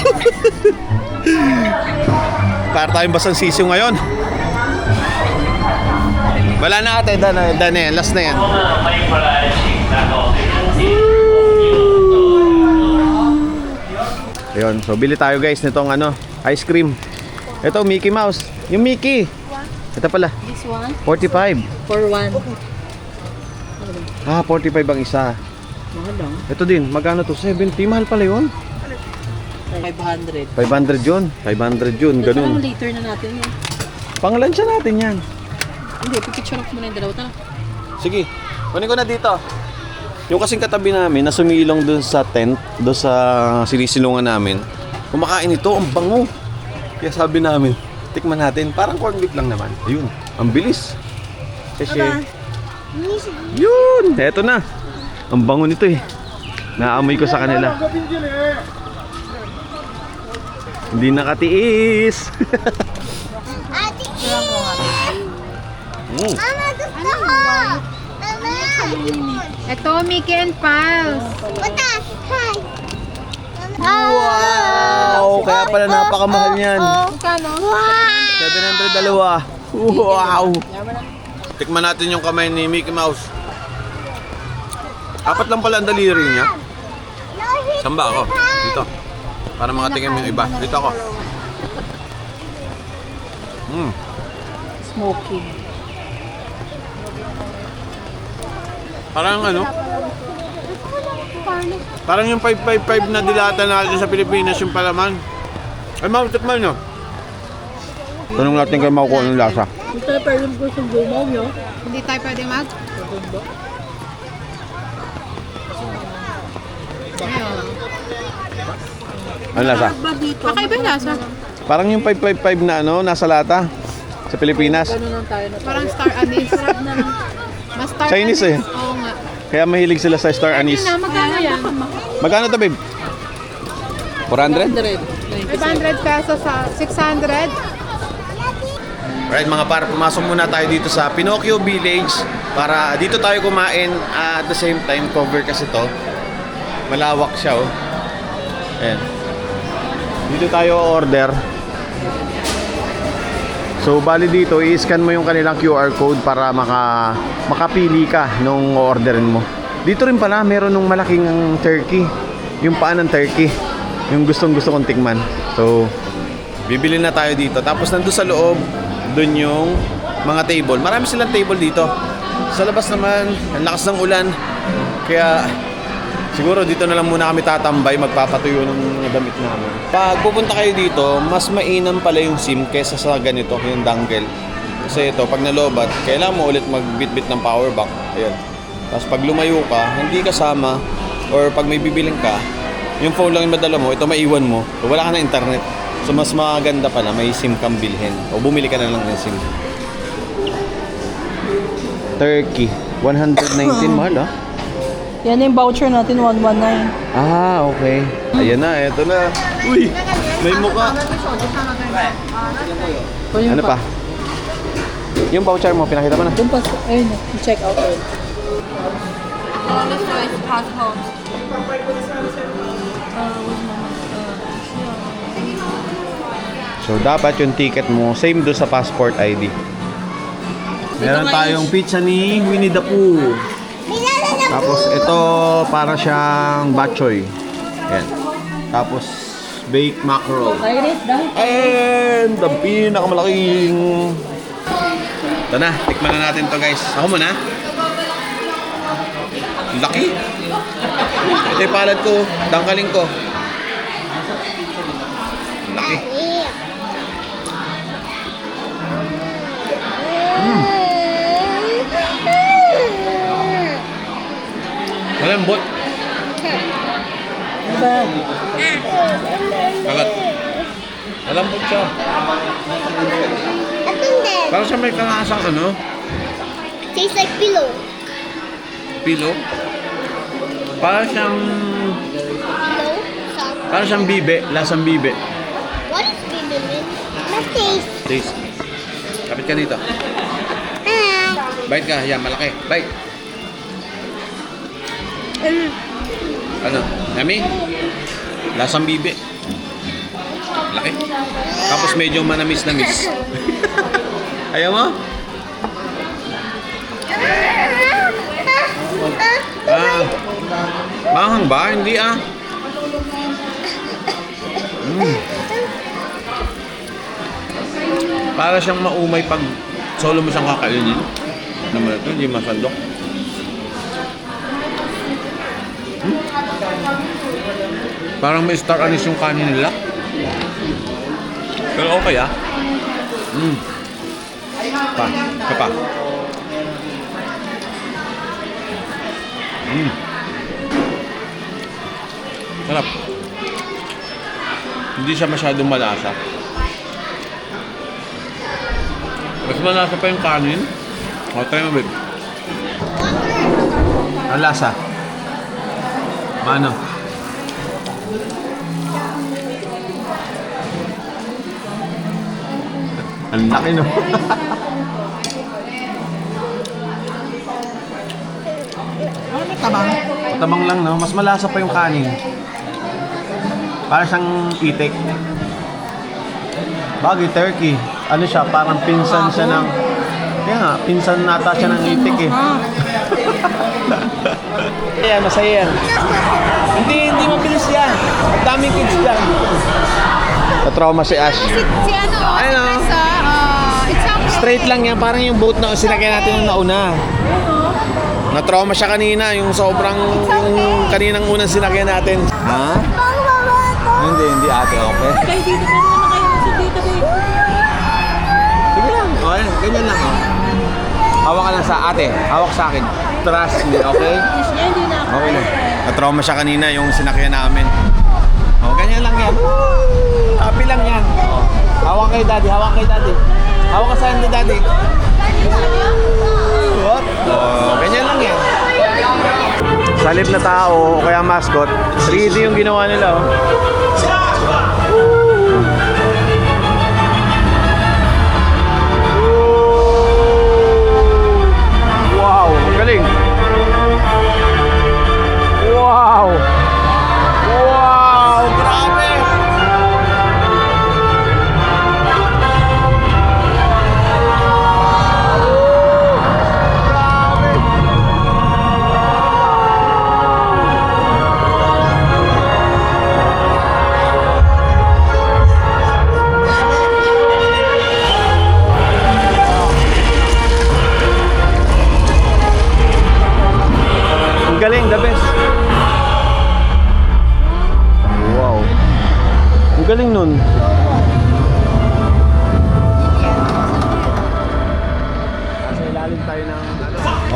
Para tayong basang sisu ngayon. Wala na ate, dana yan, last na yan. Ayun, so bili tayo guys nitong ice cream. Ito, Mickey Mouse. Yung Mickey. Ito pala. This one? 45. For one. 45 ang isa. Mahal lang. Ito din, magkano to? 70. Mahal pala yun. 500. 500 yun. 500 yun, ganun. Later na natin yun. Panglansya natin yan. Hindi, pipicture ko muna yung dalawa. Tara. Sige, kunin ko na dito. Yung kasing katabi namin na sumilong dun sa tent, dun sa sinisilungan namin, kumakain ito, ang bango. Kaya sabi namin, tikman natin, parang corned beef lang naman. Ayun, ang bilis. Kasi, yun, eto na. Ang bango nito eh. Naamoy ko sa kanila. Hindi nakatiis. Mama, gusto ko! Mama! Ito, Mickey and Pals. Butas! Hi! Wow! Kaya pala napakamahal niyan. Magkano? 700 dalawa. Wow! Tikman natin yung kamay ni Mickey Mouse. Apat lang pala ang daliri niya. Saan ba ako? Dito. Para makatingin mo yung iba. Dito ako. Smoking. Parang parang yung 555 na dilata natin sa Pilipinas yung palaman. Ay, Ma'am, tikman nyo. Tanong natin kay Mau kung anong lasa. Hindi tayo pwede ko sa gumaw nyo. Hindi tayo pwede mag? Ayun. Ano lasa? Ba dito? Kakaiba yung lasa. Parang yung 555 na nasa lata sa Pilipinas. Ganun lang tayo na. Parang star anise. Mas star Chinese anise. eh. Oo nga. Kaya mahilig sila sa star anise. Yun na, magkano yan? Magkano to, babe? 400? 500 pesos sa 600. Alright mga par, pumasok muna tayo dito sa Pinocchio Village para dito tayo kumain at the same time cover kasi to. Malawak siya oh. Ayan. Dito tayo order. So bali dito, i-scan mo yung kanilang QR code para makapili ka nung orderin mo. Dito rin pala meron nung malaking turkey. Yung paa ng turkey. Yung gustong kong tikman. So bibili na tayo dito. Tapos nandun sa loob, doon yung mga table. Marami silang table dito. Sa labas naman, ang lakas ng ulan. Kaya siguro dito na lang muna kami tatambay, magpapatuyo ng mga damit namin. Pag pupunta kayo dito, mas mainam pala yung SIM kesa sa ganito, yung dongle. Kasi ito, pag nalobat, kailangan mo ulit magbitbit ng power bank. Ayun. Tapos pag lumayo ka, hindi kasama, or pag may bibiling ka, yung phone lang yung madala mo, ito maiwan mo, so wala ka na internet. So mas maganda pala, may SIM kang bilhin. O bumili ka na lang ng SIM. Turkey, 119, mahal ah. Yan yung voucher natin, 119. Ah, okay. Ayan na, eto na. Uy, may muka. Ano pa? Yung voucher mo, pinakita mo na. Doon pa, ayun, check out. So, dapat yung ticket mo, same do sa passport ID. Meron tayong pizza ni Winnie the Pooh. Tapos, ito, para siyang bok choy. Yan. Tapos, baked mackerel. And, the pinakamalaking... Ito na, tikman na natin to guys. Ako muna. Laki. Ito yung palad ko, dangkaling ko. Laki. Malambot. Kagat. Malambot siya. Parang siya may kangasang ano? Tastes like pillow. Pilo. Parang siyang... Pillow? Soft. Parang siyang bibe. Lasang bibe. What is pillow mean? The taste. Taste. Kapit ka dito. Bite ka. Yan, malaki. Bite. Ano? Yummy? Lasang bibe. Laki. Tapos medyo manamis-namis. Ayaw mo? Ah. Mahang ba? Hindi ah. Para siyang maumay pag solo mo siyang kakainin. Naman ito, hindi masandok. Parang may star anise yung kanin nila. Pero okay ah. Pa. Sarap. Hindi siya masyadong malasa. Mas malasa pa yung kanin. O, try mo, babe. Ang lasa. Paano? Ang laki, no? Matabang lang, no? Mas malasa pa yung kanin. Para siyang itik. Bagay, turkey. Ano siya? Parang pinsan siya ng... Kaya nga, pinsan nata siya ng itik eh. Ayan, masaya yan. Hindi mabilis yan. Ang daming kids dyan. Na-trauma si Ash. Si ano, Ano? Straight lang yan, parang yung boat na sinakyan natin nung nauna. Na-trauma siya kanina, yung sobrang, yung kaninang unang sinakyan natin. Ha? Hindi ate, okay. Kaya dito ka naman kayo sa dito, babe. Sige lang, okay, ganyan lang. Oh. Hawak ka lang sa ate, hawak sa akin. Trust me, okay? Yes, yan, hindi na ako. Okay na. Na-trauma siya kanina, yung sinakyan namin. Oh, ganyan lang yan. Happy lang yan. Oh. Hawak kay daddy, hawak kay daddy. Hawak ka sa akin, daddy. What? Oh, ganyan lang yan. Salip na tao o kaya mascot, 3D yung ginawa nila. Oh. Wow, galing. Wow. Wow, grabe. Ang galing, the best. Wow. Ang galing nun.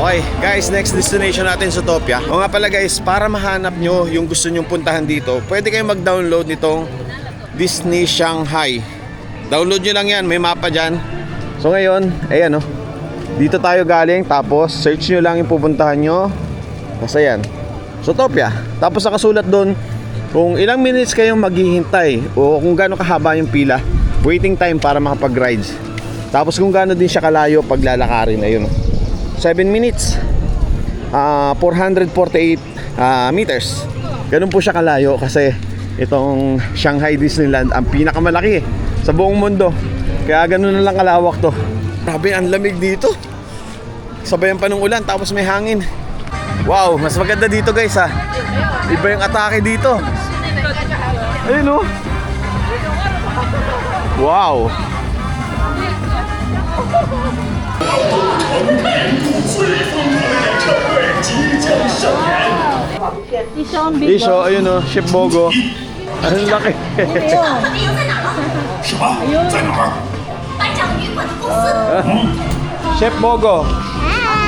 Okay, guys, next destination natin sa Zootopia. O nga pala guys, para mahanap nyo yung gusto nyong puntahan dito, pwede kayong mag-download nitong Disney Shanghai. Download nyo lang yan, may mapa dyan. So ngayon, ayan oh. Dito tayo galing, tapos search nyo lang yung pupuntahan nyo. Tapos ayan, Zootopia. Tapos nakasulat doon kung ilang minutes kayong maghihintay o kung gaano kahaba yung pila, waiting time para makapag-rides. Tapos kung gaano din siya kalayo pag lalakarin, ayun. 7 minutes. 448 meters. Ganun po siya kalayo kasi itong Shanghai Disneyland ang pinakamalaki sa buong mundo. Kaya ganun na lang kalawak to. Grabe, ang lamig dito. Sabayan pa ng ulan tapos may hangin. Wow, mas maganda dito guys ha. Iba yung atake dito. Ayun oh. Wow. Isyo, ayun oh, Ship Bogo. Ang laki. Chef Bogo.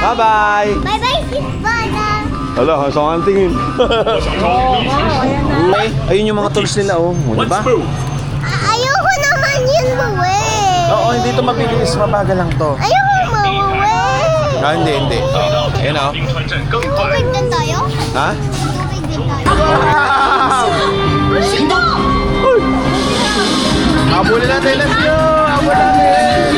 Bye-bye. Bye-bye, Sis Bogo. Hala, saan ang tingin? Ay, ayun yung mga tools nila oh. Diba? Ayoko naman yun, Buwe. Oo, hindi ito mabilis. Mabagal lang to. Ayoko mauwi. Hindi. Ayun oh. Tubig din tayo? Ha? Tubig din tayo. Habulin natin, let's go! Habulin natin!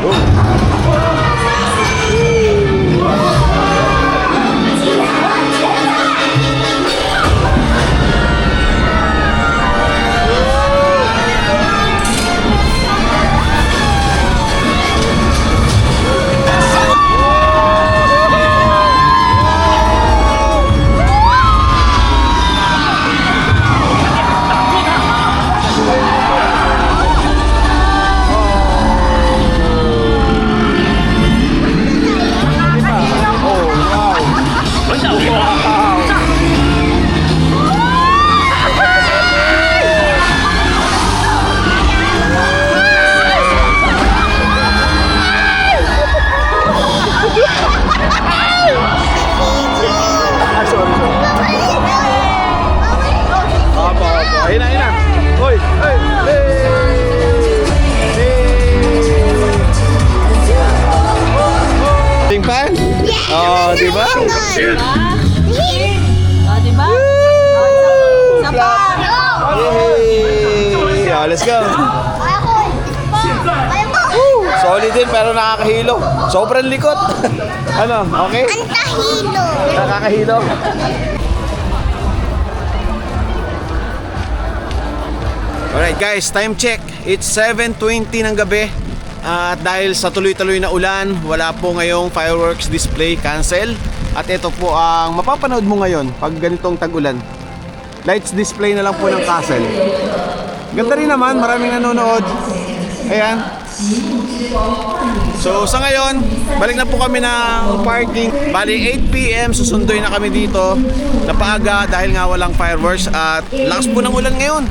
Oh. Ayun na. Hoy, hey, Ting pan? Oh, di ba? Diba? Isa pa. Yay! Oh, let's go. Solid din pero nakakahilo. Sobrang likot. Ano, okay? Ang tahilo. Nakakahilo. Alright guys, time check. It's 7:20 ng gabi. At dahil sa tuloy-tuloy na ulan, wala po ngayong fireworks display, cancel. At ito po ang mapapanood mo ngayon pag ganitong tag-ulan. Lights display na lang po ng castle. Ganda rin naman, maraming nanonood. Ayan. So sa ngayon, balik na po kami ng parking. Bali 8 PM, susunduin na kami dito na paaga dahil nga walang fireworks. At lakas po ng ulan ngayon.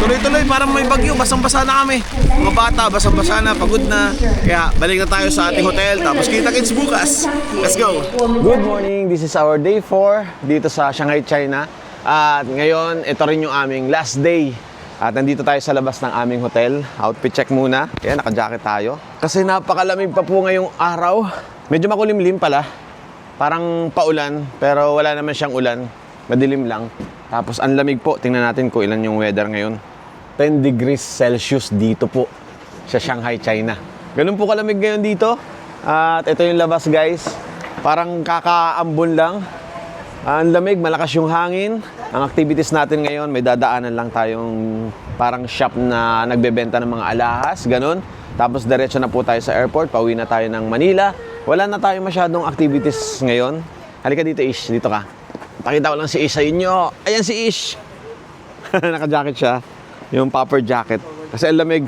Tuloy-tuloy, parang may bagyo, basang-basa na kami. Mga bata, basang-basa na, pagod na. Kaya balik na tayo sa ating hotel. Tapos kita-kits bukas. Let's go! Good morning, this is our day 4 dito sa Shanghai, China. At ngayon, ito rin yung aming last day. At nandito tayo sa labas ng aming hotel. Outfit check muna. Kaya naka-jacket tayo. Kasi napakalamig pa po ngayong araw. Medyo makulimlim pala. Parang paulan, pero wala naman siyang ulan. Madilim lang. Tapos ang lamig po. Tingnan natin kung ilan yung weather ngayon. 10 degrees Celsius dito po sa Shanghai, China. Ganun po kalamig ngayon dito. At ito yung labas guys. Parang kakaambon lang. Ang lamig, malakas yung hangin. Ang activities natin ngayon, may dadaanan lang tayong parang shop na nagbebenta ng mga alahas, ganun. Tapos diretso na po tayo sa airport, pauwi na tayo ng Manila. Wala na tayo masyadong activities ngayon. Halika dito Ish, dito ka. Pakita ko lang si Ish sa inyo. Ayan si Ish. Naka-jacket siya. Yung popper jacket. Kasi ang lamig.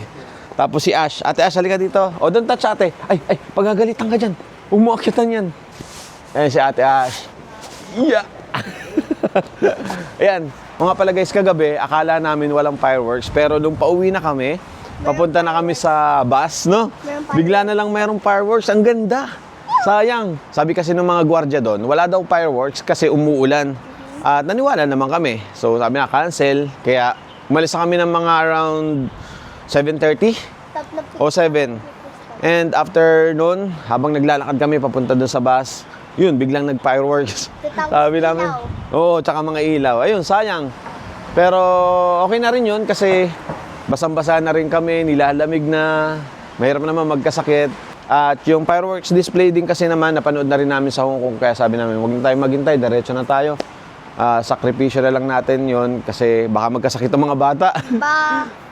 Tapos si Ash. Ate Ash, halika dito. O, don't touch ate. Ay, pagagalitan ka dyan. Huwag mo akyatan yan. Ayan si Ate Ash. Yeah. Ayan. Mga pala guys, kagabi, akala namin walang fireworks. Pero nung pauwi na kami, Papunta na kami sa bus, no? Bigla na lang mayroong fireworks. Ang ganda. Sayang. Sabi kasi ng mga gwardiya doon, wala daw fireworks kasi umuulan. At naniwala naman kami. So sabi na, cancel. Kaya umalis na kami ng mga around 7:30 o 7. And after noon, habang naglalakad kami papunta doon sa bus, yun, biglang nag-fireworks. Sabi namin, oo, tsaka mga ilaw. Ayun, sayang. Pero okay na rin yun kasi basang-basa na rin kami, nilalamig na, mahirap naman magkasakit. At yung fireworks display din kasi naman, napanood na rin namin sa Hong Kong. Kaya sabi namin, huwag na tayo maghintay, diretso na tayo. Sakripisyo na lang natin yon kasi baka magkasakit ang mga bata.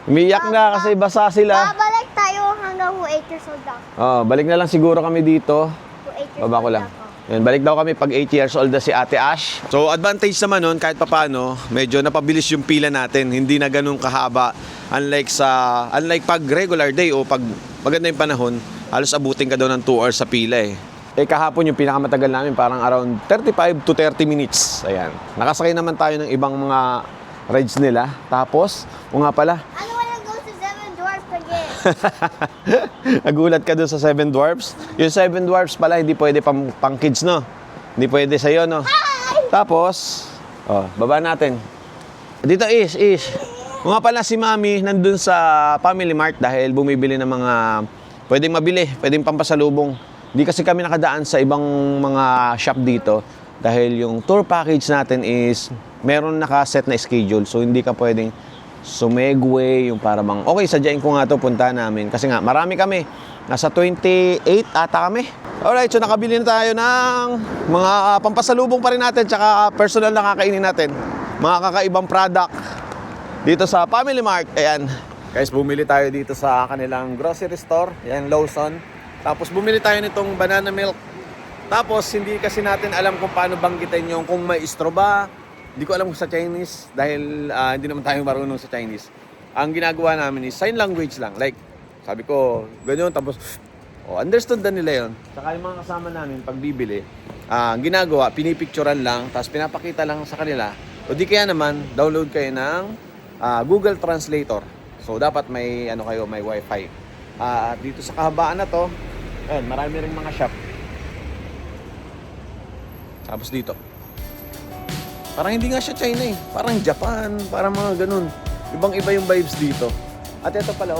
Umiiyak na kasi basa sila. Babalik tayo hanggang 8 years old lang. Balik na lang siguro kami dito. 8 years Baba ko old lang. Yan, balik daw kami pag 8 years old na si Ate Ash. So, advantage naman nun, kahit papaano, medyo napabilis yung pila natin. Hindi na ganun kahaba. Unlike pag regular day o pag maganda yung panahon, halos abutin ka daw ng 2 hours sa pila eh. Kahapon yung pinakamatagal namin, parang around 35 to 30 minutes. Ayan. Nakasakay naman tayo ng ibang mga rides nila. Tapos, nga pala, I don't wanna go to Seven Dwarfs again. nagulat ka dun sa Seven Dwarfs. Yung Seven Dwarfs pala, hindi pwede pang kids, no? Hindi pwede sa'yo, no? Tapos, baba natin. Dito, Ish. Nga pala si Mami nandun sa Family Mart dahil bumibili ng mga pwedeng mabili, pwedeng pampasalubong. Hindi kasi kami nakadaan sa ibang mga shop dito dahil yung tour package natin is meron nakaset na schedule. So, hindi ka pwedeng sumegway, yung para bang, okay, sadyain ko nga to, punta namin. Kasi nga, marami kami. Nasa 28 ata kami. Alright, so nakabili na tayo ng mga pampasalubong pa rin natin, tsaka personal na kakainin natin. Mga kakaibang product dito sa Family Mart. Ayan. Guys, bumili tayo dito sa kanilang grocery store. Ayan, Lawson. Tapos bumili tayo nitong banana milk. Tapos, hindi kasi natin alam kung paano banggitin yung kung may straw ba. Hindi ko alam kung sa Chinese dahil hindi naman tayo marunong sa Chinese. Ang ginagawa namin is sign language lang. Like, sabi ko, ganyan, tapos, understood na nila yun. Saka yung mga kasama namin, pag bibili, ginagawa, pinipicturan lang, tapos pinapakita lang sa kanila. O di kaya naman, download kayo ng Google Translator. So, dapat may, may wifi. Dito sa kahabaan na to, ayun, marami ring mga shop. Tapos dito. Parang hindi nga siya China eh. Parang Japan, parang mga ganun. Ibang-iba yung vibes dito. At ito pala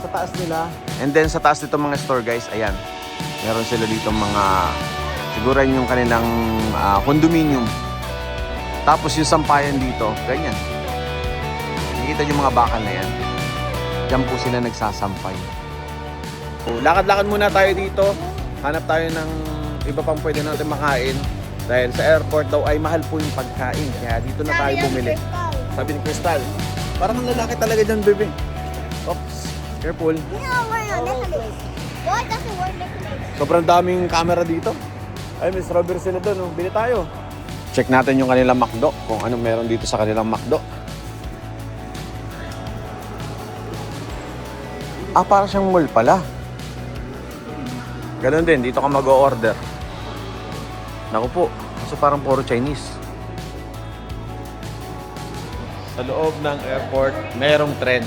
sa taas nila. And then sa taas nito mga store guys, ayan. Meron sila dito mga, siguro yung kanilang condominium. Tapos yung sampayan dito, ganyan. Nakikita yung mga bakal na yan. Diyan po sila nagsasampay. So, lakad-lakad muna tayo dito. Hanap tayo ng iba pang pwede natin makain. Dahil sa airport daw ay mahal po yung pagkain. Kaya dito na tayo bumili. Sabi ni Crystal. Parang ang lalaki talaga dyan, bebe. Oops, careful. Sobrang daming camera dito. Ay, may strawberry sila doon. Bili tayo. Check natin yung kanilang McDo. Kung ano meron dito sa kanilang McDo. Para siyang mall pala. Ganon din, dito ka mag-o-order. Naku po, kasi parang puro Chinese. Sa loob ng airport, merong tren.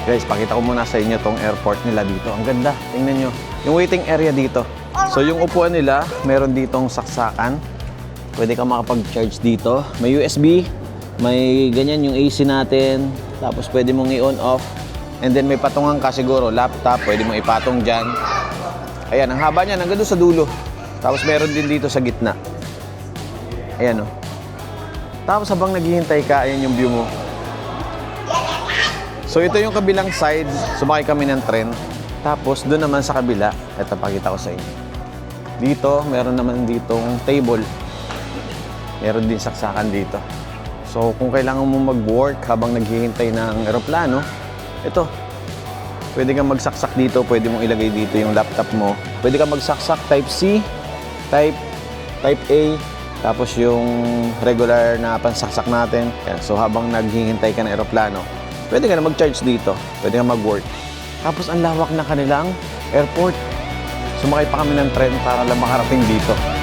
Guys, pakita ko muna sa inyo tong airport nila dito. Ang ganda, tingnan nyo. Yung waiting area dito. So yung upuan nila, meron ditong saksakan. Pwede ka makapag-charge dito. May USB, may ganyan yung AC natin. Tapos pwede mong i-on off. And then may patungan ka siguro, laptop, pwede mong ipatong dyan. Ayan, ang haba niya, hanggang doon sa dulo. Tapos meron din dito sa gitna. Ayan o. Tapos habang naghihintay ka, ayan yung view mo. So ito yung kabilang side, sumakay kami ng tren. Tapos doon naman sa kabila, ito pakita ko sa inyo. Dito, meron naman ditong table. Meron din saksakan dito. So kung kailangan mo mag-work habang naghihintay ng eroplano, ito. Pwede kang magsaksak dito, pwede mong ilagay dito yung laptop mo. Pwede kang magsaksak type C, type A, tapos yung regular na pansaksak natin. Yan. So habang naghihintay ka ng eroplano, pwede ka na mag-charge dito, pwede ka mag-work. Tapos ang lawak na kanilang airport. Sumakay pa kami ng tren para lang makarating dito.